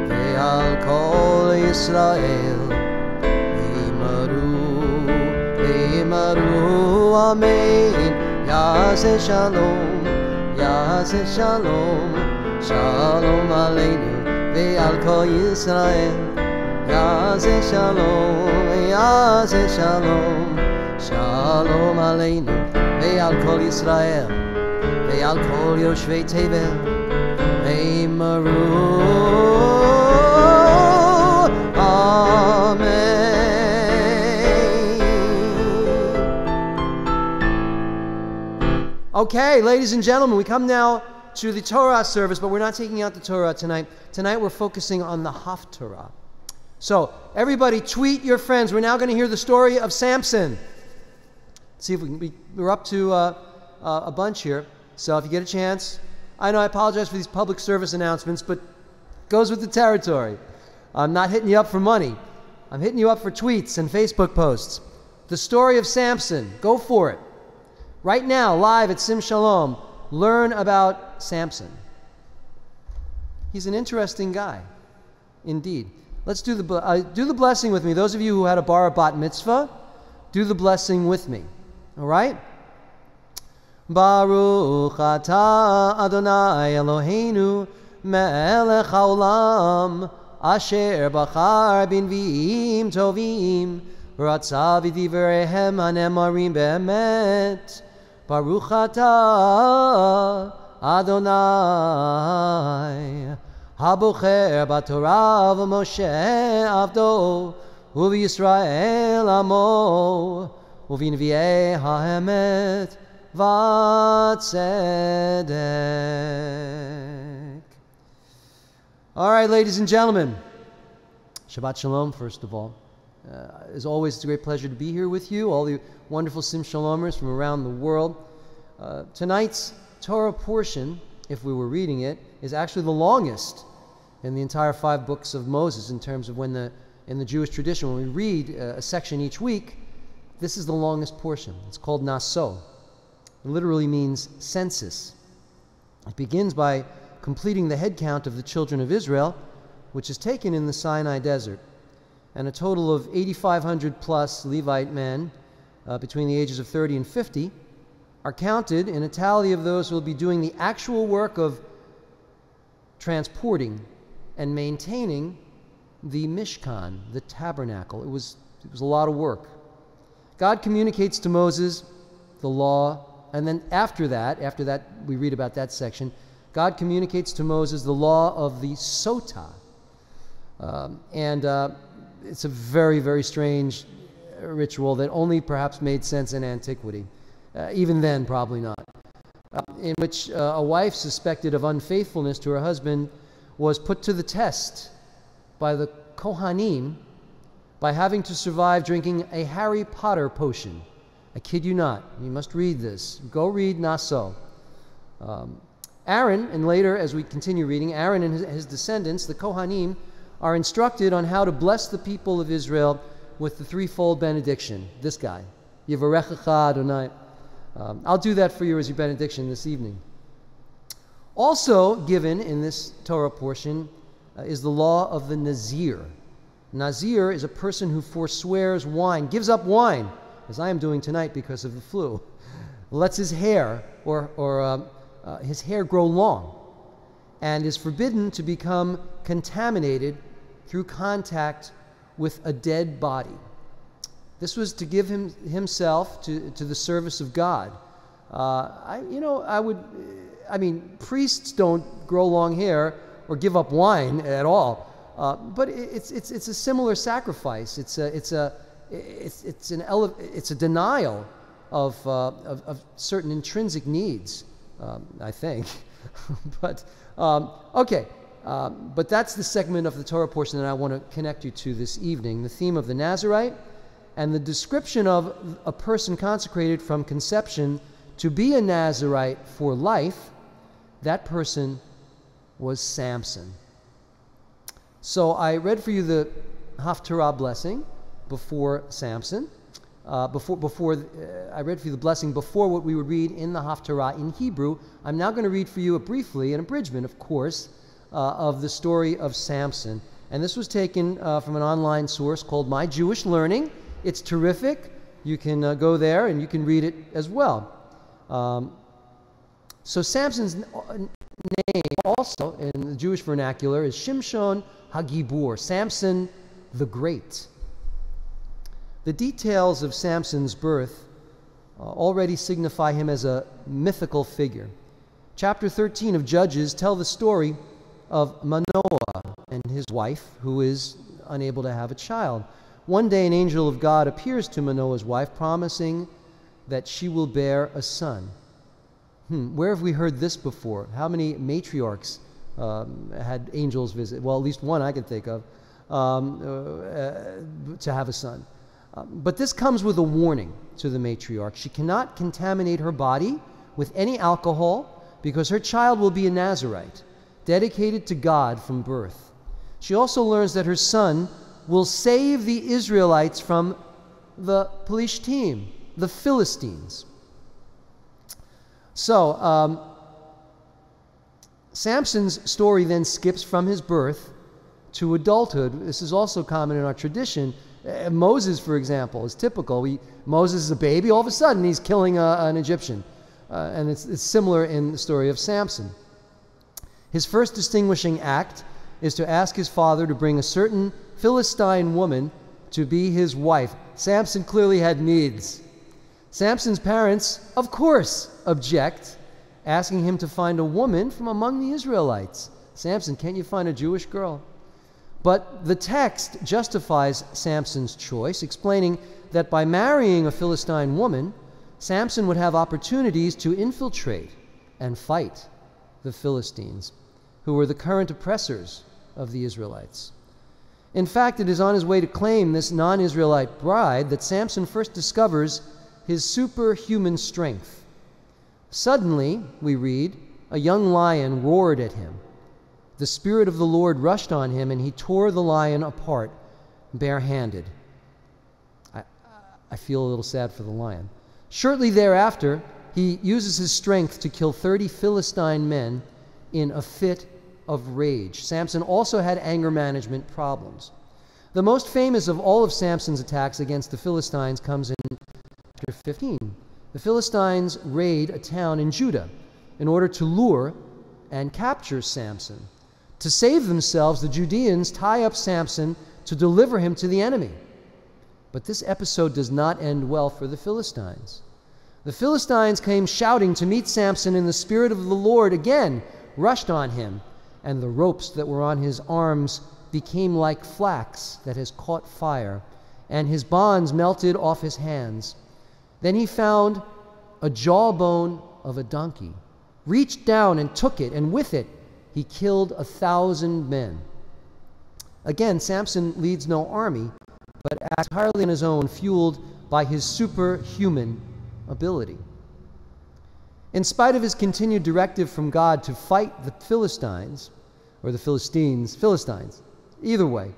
Ve'al Kol Yisrael, Ve'maru Amen. Yaseh Shalom, Yaseh Shalom, Shalom Aleinu, Ve'al Kol Yisrael. Yaseh Shalom, Yaseh Shalom, Shalom Aleinu, Ve'al Kol Yisrael, Ve'al Kol Yoshvei Tevel, Ve'maru Amen. Okay, ladies and gentlemen, we come now to the Torah service, but we're not taking out the Torah tonight. Tonight we're focusing on the Haftarah. So, everybody tweet your friends. We're now going to hear the story of Samson. Let's see if we can. We're up to a bunch here. So, if you get a chance, I know I apologize for these public service announcements, but it goes with the territory. I'm not hitting you up for money. I'm hitting you up for tweets and Facebook posts. The story of Samson. Go for it. Right now, live at Sim Shalom, learn about Samson. He's an interesting guy, indeed. Let's do the blessing with me. Those of you who had a bar or bat mitzvah, do the blessing with me. All right? Baruch atah Adonai Eloheinu melech haolam asher bachar b'nviim tovim ratza v'divreihem hanemarim be'emet. Baruch atah Adonai Habocher b'Torah v'Moshe avdo u'v'Yisrael amo u'v'nvi'ei ha'emet v'tzedek. All right, ladies and gentlemen, Shabbat Shalom, first of all. As always, it's a great pleasure to be here with you, all the wonderful Sim Shalomers from around the world. Tonight's Torah portion, if we were reading it, is actually the longest in the entire 5 books of Moses in terms of in the Jewish tradition, when we read a section each week, this is the longest portion. It's called Naso. It literally means census. It begins by completing the head count of the children of Israel, which is taken in the Sinai desert. And a total of 8,500 plus Levite men between the ages of 30 and 50 are counted in a tally of those who will be doing the actual work of transporting and maintaining the Mishkan, the tabernacle. It was a lot of work. God communicates to Moses the law, and then after that we read about that section, God communicates to Moses the law of the Sotah. It's a very, very strange ritual that only perhaps made sense in antiquity. Even then, probably not. In which a wife suspected of unfaithfulness to her husband was put to the test by the Kohanim by having to survive drinking a Harry Potter potion. I kid you not. You must read this. Go read Naso. Aaron, and later as we continue reading, Aaron and his descendants, the Kohanim, are instructed on how to bless the people of Israel with the threefold benediction. This guy, Yivarechecha Adonai. I'll do that for you as your benediction this evening. Also given in this Torah portion is the law of the Nazir. Nazir is a person who forswears wine, gives up wine, as I am doing tonight because of the flu, lets his hair his hair grow long, and is forbidden to become contaminated through contact with a dead body. This was to give himself to the service of God. I mean, priests don't grow long hair or give up wine at all. But it's a similar sacrifice. It's a denial of certain intrinsic needs, I think. But okay. But that's the segment of the Torah portion that I want to connect you to this evening. The theme of the Nazirite and the description of a person consecrated from conception to be a Nazirite for life. That person was Samson. So I read for you the Haftarah blessing before Samson. I read for you the blessing before what we would read in the Haftarah in Hebrew. I'm now going to read for you briefly an abridgment, of course, of the story of Samson. And this was taken from an online source called My Jewish Learning. It's terrific. You can go there and you can read it as well. So Samson's name also in the Jewish vernacular is Shimshon Hagibur, Samson the Great. The details of Samson's birth already signify him as a mythical figure. Chapter 13 of Judges tell the story of Manoah and his wife, who is unable to have a child. One day an angel of God appears to Manoah's wife, promising that she will bear a son. Where have we heard this before? How many matriarchs had angels visit? Well, at least one I can think of, to have a son. But this comes with a warning to the matriarch. She cannot contaminate her body with any alcohol because her child will be a Nazirite, dedicated to God from birth. She also learns that her son will save the Israelites from the Pelishtim, the Philistines. So, Samson's story then skips from his birth to adulthood. This is also common in our tradition. Moses, for example, is typical. Moses is a baby, all of a sudden he's killing an Egyptian. And it's similar in the story of Samson. His first distinguishing act is to ask his father to bring a certain Philistine woman to be his wife. Samson clearly had needs. Samson's parents, of course, object, asking him to find a woman from among the Israelites. Samson, can't you find a Jewish girl? But the text justifies Samson's choice, explaining that by marrying a Philistine woman, Samson would have opportunities to infiltrate and fight the Philistines, who were the current oppressors of the Israelites. In fact, it is on his way to claim this non-Israelite bride that Samson first discovers his superhuman strength. Suddenly, we read, a young lion roared at him. The Spirit of the Lord rushed on him, and he tore the lion apart barehanded. I feel a little sad for the lion. Shortly thereafter, he uses his strength to kill 30 Philistine men in a fit of rage. Samson also had anger management problems. The most famous of all of Samson's attacks against the Philistines comes in chapter 15. The Philistines raid a town in Judah in order to lure and capture Samson. To save themselves, the Judeans tie up Samson to deliver him to the enemy. But this episode does not end well for the Philistines. The Philistines came shouting to meet Samson, and the Spirit of the Lord again rushed on him, and the ropes that were on his arms became like flax that has caught fire, and his bonds melted off his hands. Then he found a jawbone of a donkey, reached down and took it, and with it he killed 1,000 men. Again, Samson leads no army, but acts entirely on his own, fueled by his superhuman ability. In spite of his continued directive from God to fight the Philistines, or the Philistines, either way,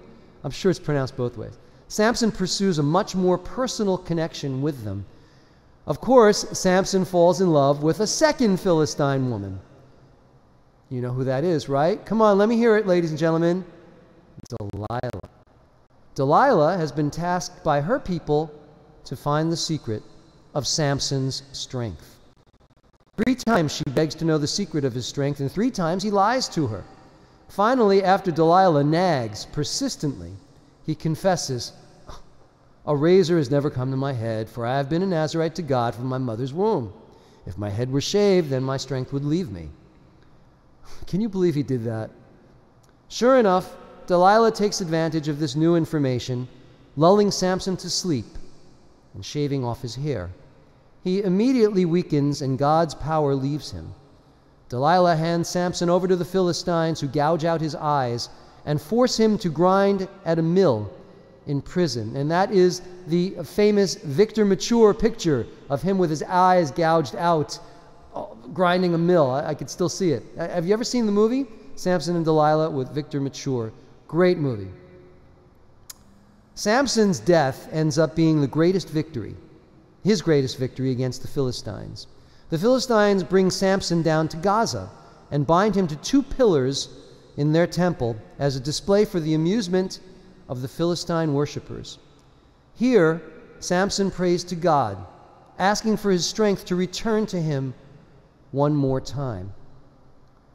I'm sure it's pronounced both ways, Samson pursues a much more personal connection with them. Of course, Samson falls in love with a second Philistine woman. You know who that is, right? Come on, let me hear it, ladies and gentlemen. Delilah. Delilah has been tasked by her people to find the secret of Samson's strength. 3 times she begs to know the secret of his strength, and 3 times he lies to her. Finally, after Delilah nags persistently, he confesses, "A razor has never come to my head, for I have been a Nazirite to God from my mother's womb." If my head were shaved, then my strength would leave me. Can you believe he did that? Sure enough, Delilah takes advantage of this new information, lulling Samson to sleep and shaving off his hair. He immediately weakens and God's power leaves him. Delilah hands Samson over to the Philistines, who gouge out his eyes and force him to grind at a mill in prison. And that is the famous Victor Mature picture of him with his eyes gouged out, grinding a mill. I could still see it. Have you ever seen the movie? Samson and Delilah with Victor Mature. Great movie. Samson's death ends up being the greatest victory, his greatest victory against the Philistines. The Philistines bring Samson down to Gaza and bind him to 2 pillars in their temple as a display for the amusement of the Philistine worshippers. Here, Samson prays to God, asking for his strength to return to him one more time.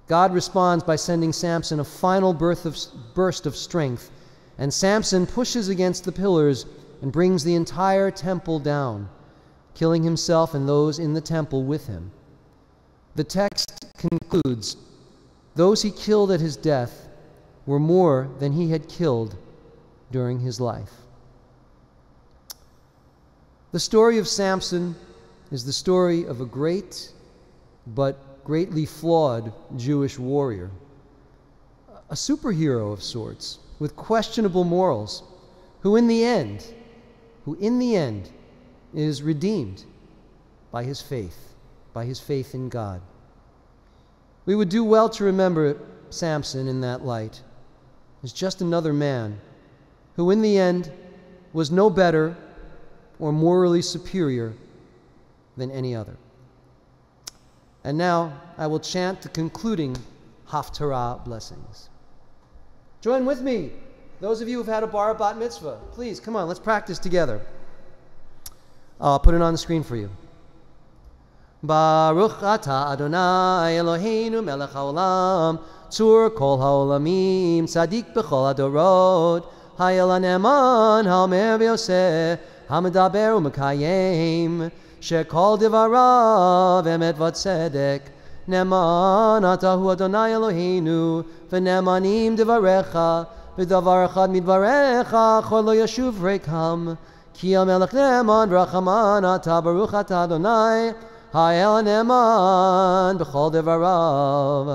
God responds by sending Samson a final burst of strength, and Samson pushes against the pillars and brings the entire temple down, killing himself and those in the temple with him. The text concludes, those he killed at his death were more than he had killed during his life. The story of Samson is the story of a great but greatly flawed Jewish warrior, a superhero of sorts with questionable morals, who in the end is redeemed by his faith in God. We would do well to remember Samson in that light as just another man who in the end was no better or morally superior than any other. And now I will chant the concluding Haftarah blessings. Join with me, those of you who've had a bar bat mitzvah. Please, come on, let's practice together. I'll put it on the screen for you. Baruch atah Adonai Eloheinu melech haolam, tzur kol haolamim, tzadik b'chol adorot, hayel haneman, haomer v'yoseh, hamedaber u'mekayem, shekol divarav emet v'tzedek, neman atahu Adonai Eloheinu, v'nemanim divarecha, v'davar echad midvarecha, chol lo yashuv rekam, ki hamelech neman v'rachaman atah baruch atah Adonai, Hayel neman b'chol devarav,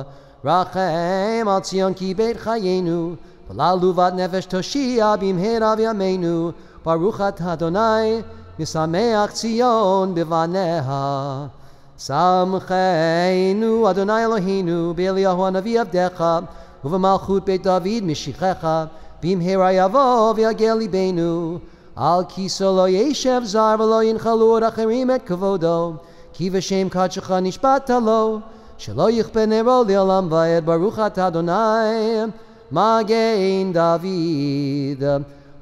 rachem al Tzion ki beit chayenu, v'lalu vat nefesh toshia b'mhera v'yameinu, baruch atah Adonai, misameach Tzion b'vaneha. Samcheinu Adonai Eloheinu, b'Eliyahu hanavi avdecha, u'v'malchut beit David mishichecha, b'mhera yavo v'yagel libeinu, al kiso lo yeshev zar v'lo yinchalu od acherim et kavodo, Ki v'shem kadshecha nishbata lo, shelo yichpe nero li'olam va'ed, baruch atah Adonai, magein David,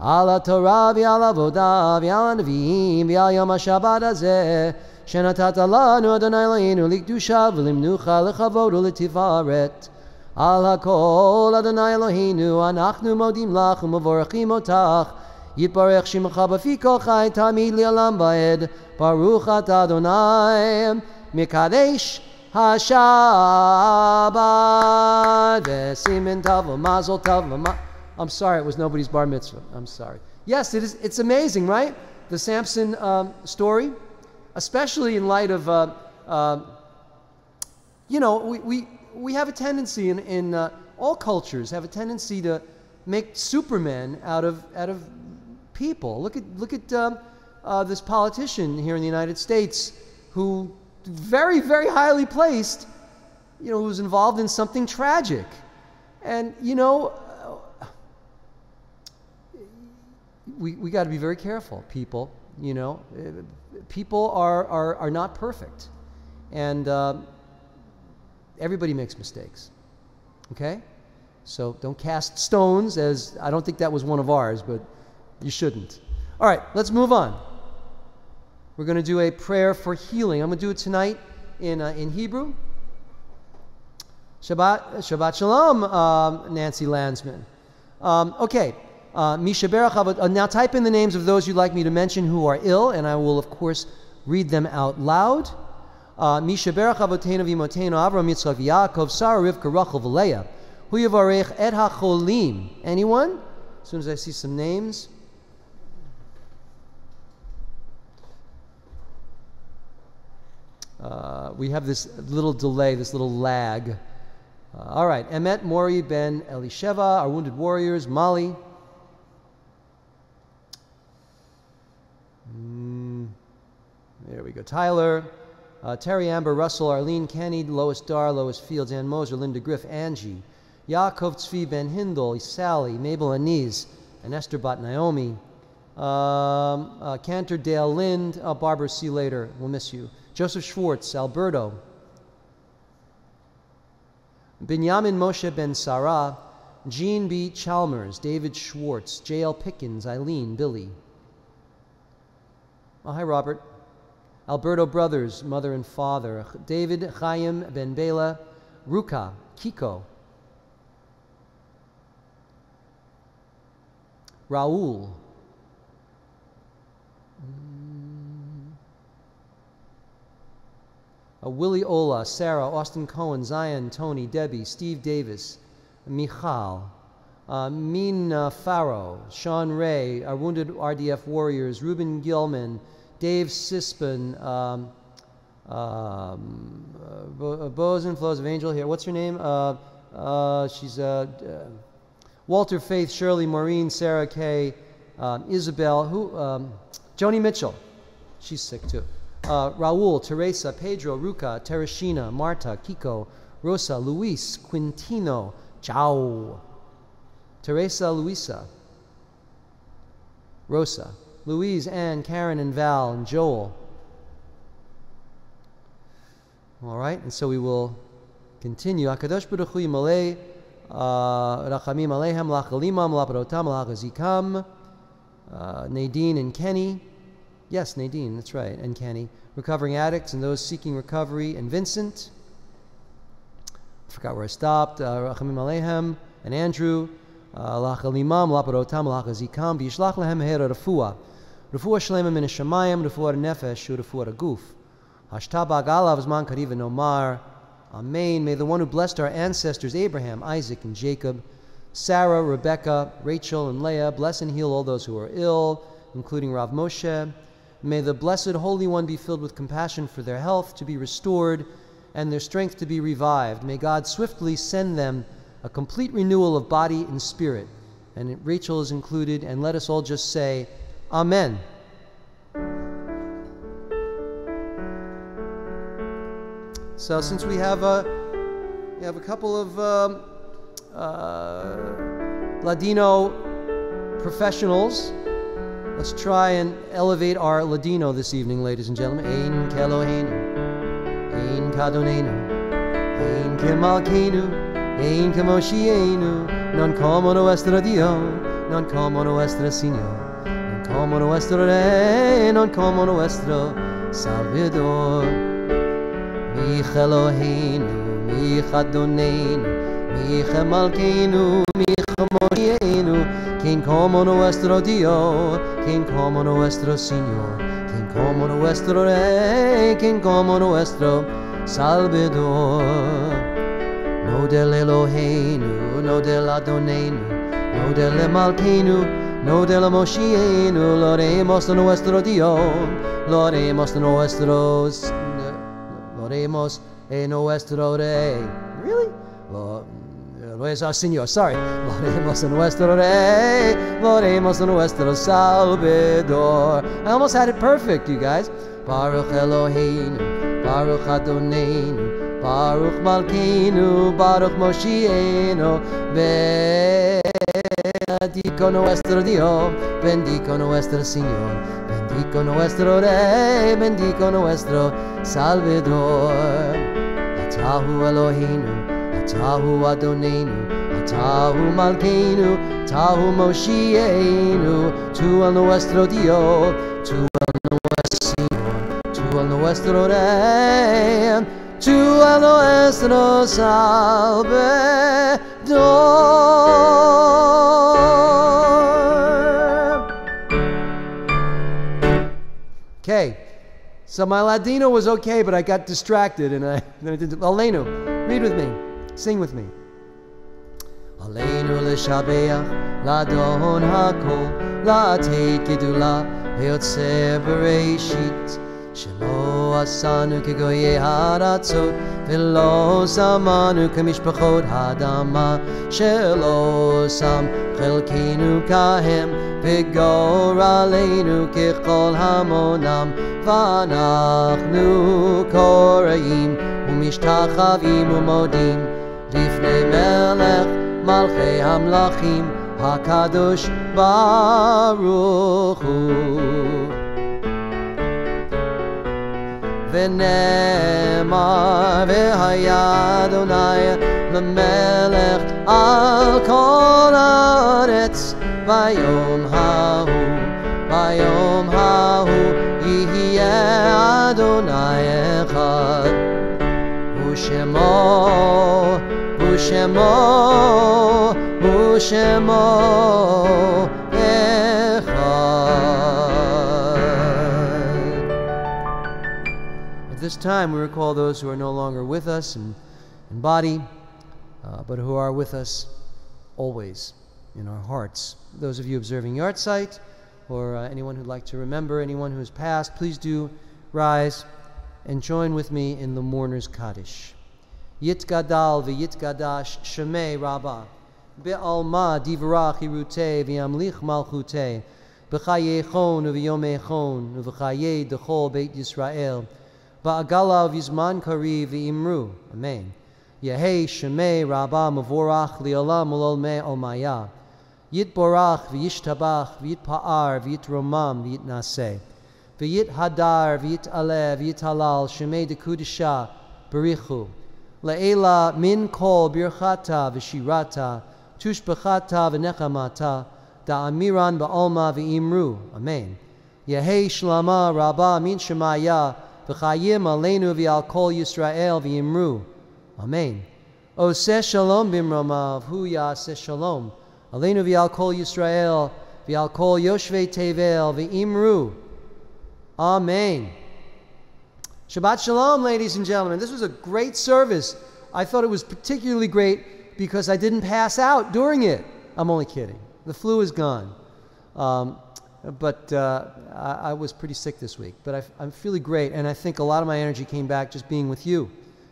al Torah v'al avodah v'al nevi'im v'al yom HaShabbat hazeh, shenatat lanu Adonai Eloheinu likdusha v'limnucha lechavod u'letifaret. Al hakol Adonai Eloheinu, anachnu modim lach u'mevorachim otach, Yitbarech Shimcha b'fi kol chai tamid li'olam va'ed, Baruch atah Adonai, Mikadesh HaShabbat, V'simin tov Mazel tov. I'm sorry, it was nobody's bar mitzvah. I'm sorry. Yes, it is. It's amazing, right? The Samson story, especially in light of, we have a tendency in all cultures have a tendency to make supermen out of people. Look at this politician here in the United States who very, very highly placed, who was involved in something tragic. And, we got to be very careful, people. People are not perfect. And everybody makes mistakes. Okay? So don't cast stones, as I don't think that was one of ours, but you shouldn't. All right, let's move on. We're going to do a prayer for healing. I'm going to do it tonight in Hebrew. Shabbat Shalom, Nancy Landsman. Okay, Misha Berach. Now type in the names of those you'd like me to mention who are ill, and I will, of course, read them out loud. Mishaberach Avotenu V'Imotenu Avram Yitzchak V'Yaakov Sarah Rivka Rachel V'Leah Hu Yavarech Et HaCholim. Anyone? As soon as I see some names. We have this little delay, this little lag. All right. Emet Mori ben Elisheva, our wounded warriors. Mali. There we go. Tyler. Terry Amber, Russell, Arlene, Kenny, Lois Dar, Lois Fields, Ann Moser, Linda Griff, Angie. Yaakov Tzvi Ben Hindel, Sally, Mabel Aniz, and Esther Bat Naomi. Cantor Dale Lind. Barbara, see you later. We'll miss you. Joseph Schwartz, Alberto. Binyamin Moshe Ben Sarah, Jean B. Chalmers, David Schwartz, J.L. Pickens, Eileen, Billy. Oh, hi, Robert. Alberto Brothers, mother and father. David Chaim Ben Bela, Ruka, Kiko. Raul. Willie Ola, Sarah, Austin Cohen, Zion, Tony, Debbie, Steve Davis, Michal, Min Farrow, Sean Ray, our wounded RDF warriors, Ruben Gilman, Dave Sispin, Bows and Flows of Angel here. What's her name? She's Walter Faith, Shirley, Maureen, Sarah Kay, Isabel, Joni Mitchell. She's sick too. Raul, Teresa, Pedro, Ruka, Tereshina, Marta, Kiko, Rosa, Luis, Quintino, Ciao. Teresa, Luisa, Rosa, Louise, Ann, Karen, and Val, and Joel. All right, and so we will continue. HaKadosh Baruch Hu Yimalei Rachamim Aleichem Lachalimam Laparotam Lachazikam. Nadine and Kenny. Yes, Nadine, that's right, and Kenny. Recovering addicts and those seeking recovery. And Vincent. I forgot where I stopped. Rachamim Aleichem. And Andrew. Lachalimam Laparotam Lachazikam. B'yishlach lehem hera refuah. Refuah shlema min hashamayim. Refuah nefesh. Refuah guf. Hashta ba'galav zman kariv nomar. Amen. May the one who blessed our ancestors, Abraham, Isaac, and Jacob, Sarah, Rebecca, Rachel, and Leah, bless and heal all those who are ill, including Rav Moshe. May the Blessed Holy One be filled with compassion for their health to be restored and their strength to be revived. May God swiftly send them a complete renewal of body and spirit. And Rachel is included, and let us all just say, Amen. So since we have a couple of Ladino professionals, let's try and elevate our Ladino this evening, ladies and gentlemen. Ein Keloheinu, Ein Kadonenu, Ein Kemalkeinu, Ein Kemoshienu, non como nuestro Dio, non como nuestro Señor, non como nuestro Rey, non como nuestro Salvador. Mich Eloheinu, mich Adonenu, mich Malkeinu, mich Moshienu, quien como nuestro Dios, quien como nuestro Señor, quien como nuestro Rey, quien como nuestro Salvador. No del Eloheinu, no del Adonenu, no del Malkeinu, no del Moshienu, lo haremos de nuestro Dios, lo haremos de nuestros, lo haremos de nuestro Rey. Really? Lo es our Señor, sorry. Lo haremos de nuestro Rey, lo haremos de nuestro Salvador. I almost had it perfect, you guys. Baruch Eloheinu, Baruch Adonenu, Baruch Malkeinu, Baruch Moshienu, bendico nuestro Dios, bendico nuestro Señor, bendico nuestro Rey, bendico nuestro Salvador. Atahu Eloheinu, Atahu Adonenu, Atahu Malkeinu, Atahu Moshienu, tu el nuestro Dios, tu el nuestro Señor, tu el nuestro Rey, tu el nuestro Salvador. Okay, So my Ladino was okay, but I got distracted, and then I did. Aleinu, read with me, sing with me. Aleinu l'shabeach l'adon hakol la'ateit gedula ve'yotzeh bereshit shelo asanu kegoyei haratzot ve'lo samanu kemishpachot hadama shelo sam chelkeinu kahem ve'goraleinu kechol hamonam v'anachnu koraim u'mishtachavim u'modim lifnei melech Malchei Hamlachim HaKadosh Baruch Hu V'nemar V'haya Adonai L'melech Al Kol Haaretz V'yom Hahu Yihyeh Adonai Echad U'shemo Echad. At this time, we recall those who are no longer with us in body, but who are with us always in our hearts. Those of you observing Yahrzeit, or anyone who'd like to remember anyone who has passed, please do rise and join with me in the Mourner's Kaddish. Yitgadal v'yitgadash shemei Rabbah be'alma divrach hirutei v'yamlich malchutei b'chayechon u'v'yomechon u'v'chayei dechol beit Yisrael ba'agala v'yizman kariv v'imru. Amen. Yehei shemei Rabbah mevorach li'olam ul'olmei olmaya yitborach v'yishtabach v'yitpa'ar v'yitromam v'yitnaseh v'yithadar v'yitaleh v'yithalal shemei dekudisha berichu Le'ela min kol birchata v'shirata tushbechata v'nechamata da'amiran ba'alma v'imru. Amen. Yehei shlama rabba min shemaya v'chayim aleinu v'al kol Yisrael v'imru. Amen. Oseh shalom bimromav hu yaseh shalom aleinu v'al kol Yisrael v'al kol yoshvei tevel v'imru. Amen. Shabbat Shalom, ladies and gentlemen. This was a great service. I thought it was particularly great because I didn't pass out during it. I'm only kidding. The flu is gone. But I was pretty sick this week. But I'm feeling great, and I think a lot of my energy came back just being with you.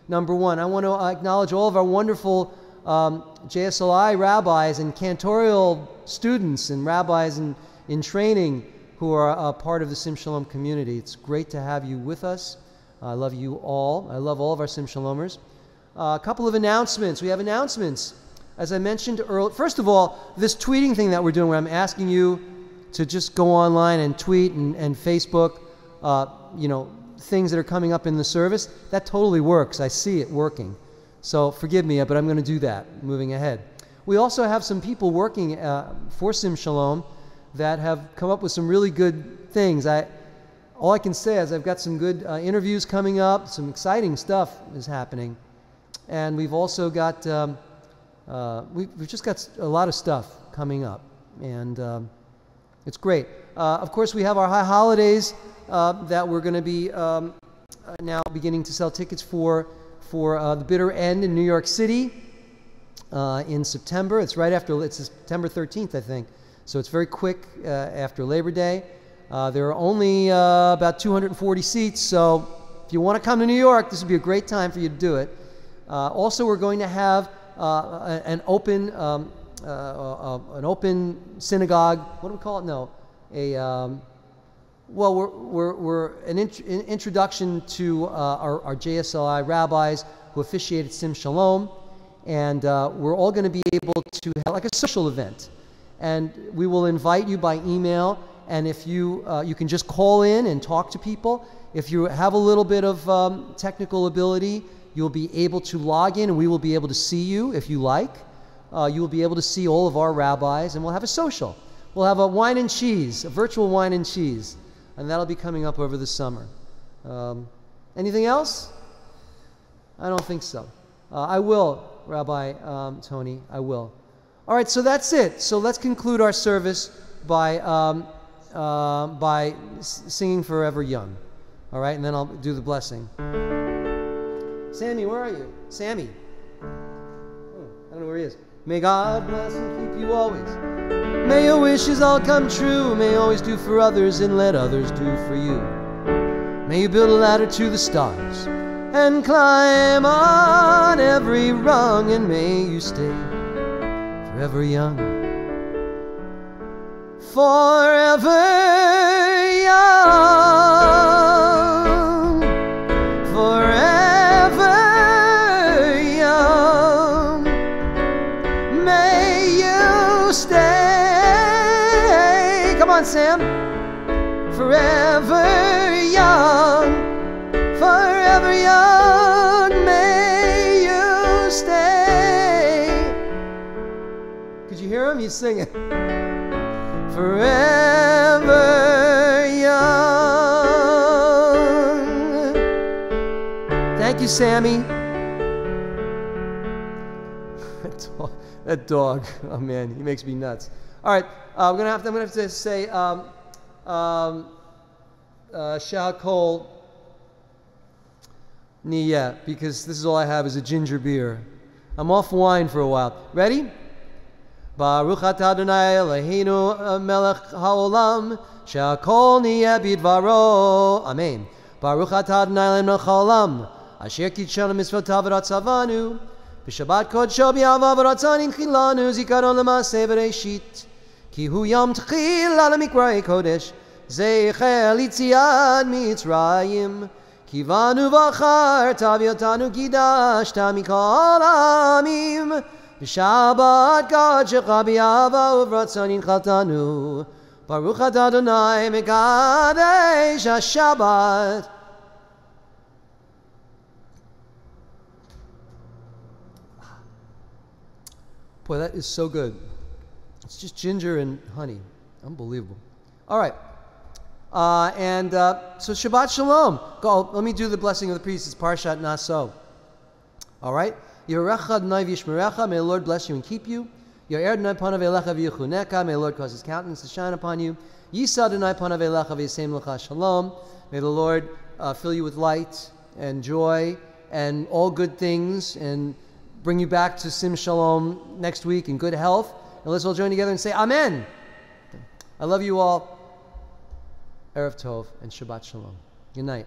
Number one, I want to acknowledge all of our wonderful JSLI rabbis and cantorial students and rabbis in training who are a part of the Sim Shalom community. It's great to have you with us. I love you all. I love all of our Sim Shalomers. A couple of announcements. We have announcements. As I mentioned earlier, first of all, this tweeting thing that we're doing where I'm asking you to just go online and tweet and Facebook, things that are coming up in the service, that totally works. I see it working. So forgive me, but I'm going to do that moving ahead. We also have some people working for Sim Shalom that have come up with some really good things. All I can say is I've got some good interviews coming up. Some exciting stuff is happening. And we've also got, we've just got a lot of stuff coming up. And it's great. Of course, we have our high holidays that we're going to be now beginning to sell tickets for the Bitter End in New York City in September. It's September 13th, I think. So it's very quick after Labor Day. There are only about 240 seats, so if you want to come to New York, this would be a great time for you to do it. Also, we're going to have an open synagogue. What do we call it? No, we're an introduction to our JSLI rabbis who officiate at Sim Shalom, and we're all going to be able to have like a social event, and we will invite you by email. And if you can just call in and talk to people. If you have a little bit of technical ability, you'll be able to log in and we will be able to see you if you like. You will be able to see all of our rabbis, and we'll have a social. We'll have a wine and cheese, a virtual wine and cheese, and that'll be coming up over the summer. Anything else? I don't think so. I will, Rabbi Tony, I will. All right, so that's it. So let's conclude our service by singing Forever Young. All right, and then I'll do the blessing. Sammy, where are you? Sammy. Oh, I don't know where he is. May God bless and keep you always. May your wishes all come true. May you always do for others and let others do for you. May you build a ladder to the stars and climb on every rung, and may you stay forever young. Forever young. Forever young. May you stay. Come on, Sam. Forever young. Forever young. May you stay. Could you hear him? He's singing. Forever young. Thank you, Sammy. That dog. Oh man, he makes me nuts. All right, I'm gonna have to say Shahakol Niyah, because this is all I have is a ginger beer. I'm off wine for a while. Ready? Baruch atah Adonai Eloheinu melech haolam she'akol niyeh bidvaro. Amen. Baruch atah Adonai Eloheinu melech haolam asher kitshanu mitzvotav v'ratzavanu b'shabbat kodsho b'yahava v'ratzani nchilanu zikaron l'maaseh v'reishit ki hu yom tchil ala mikra'ei kodesh zeicher litziad mitzrayim kivanu v'achar taviotanu kidashta mikol amim Shabbat Kodesh B'Yahava Uvratzanin Chaltanu Baruch Atah Adonai Mekadesh HaShabbat. Boy, that is so good. It's just ginger and honey. Unbelievable. All right. So Shabbat Shalom. Go. Let me do the blessing of the priest. It's Parshat Naso. All right. Yerecha Adonai v'yishmerecha. May the Lord bless you and keep you. Yo'er Adonai panav elecha v'yichuneka. May the Lord cause His countenance to shine upon you. Yisa Adonai panav elecha v'yisem lecha shalom. May the Lord fill you with light and joy and all good things and bring you back to Sim Shalom next week in good health. And let's all join together and say Amen. I love you all. Erev Tov and Shabbat Shalom. Good night.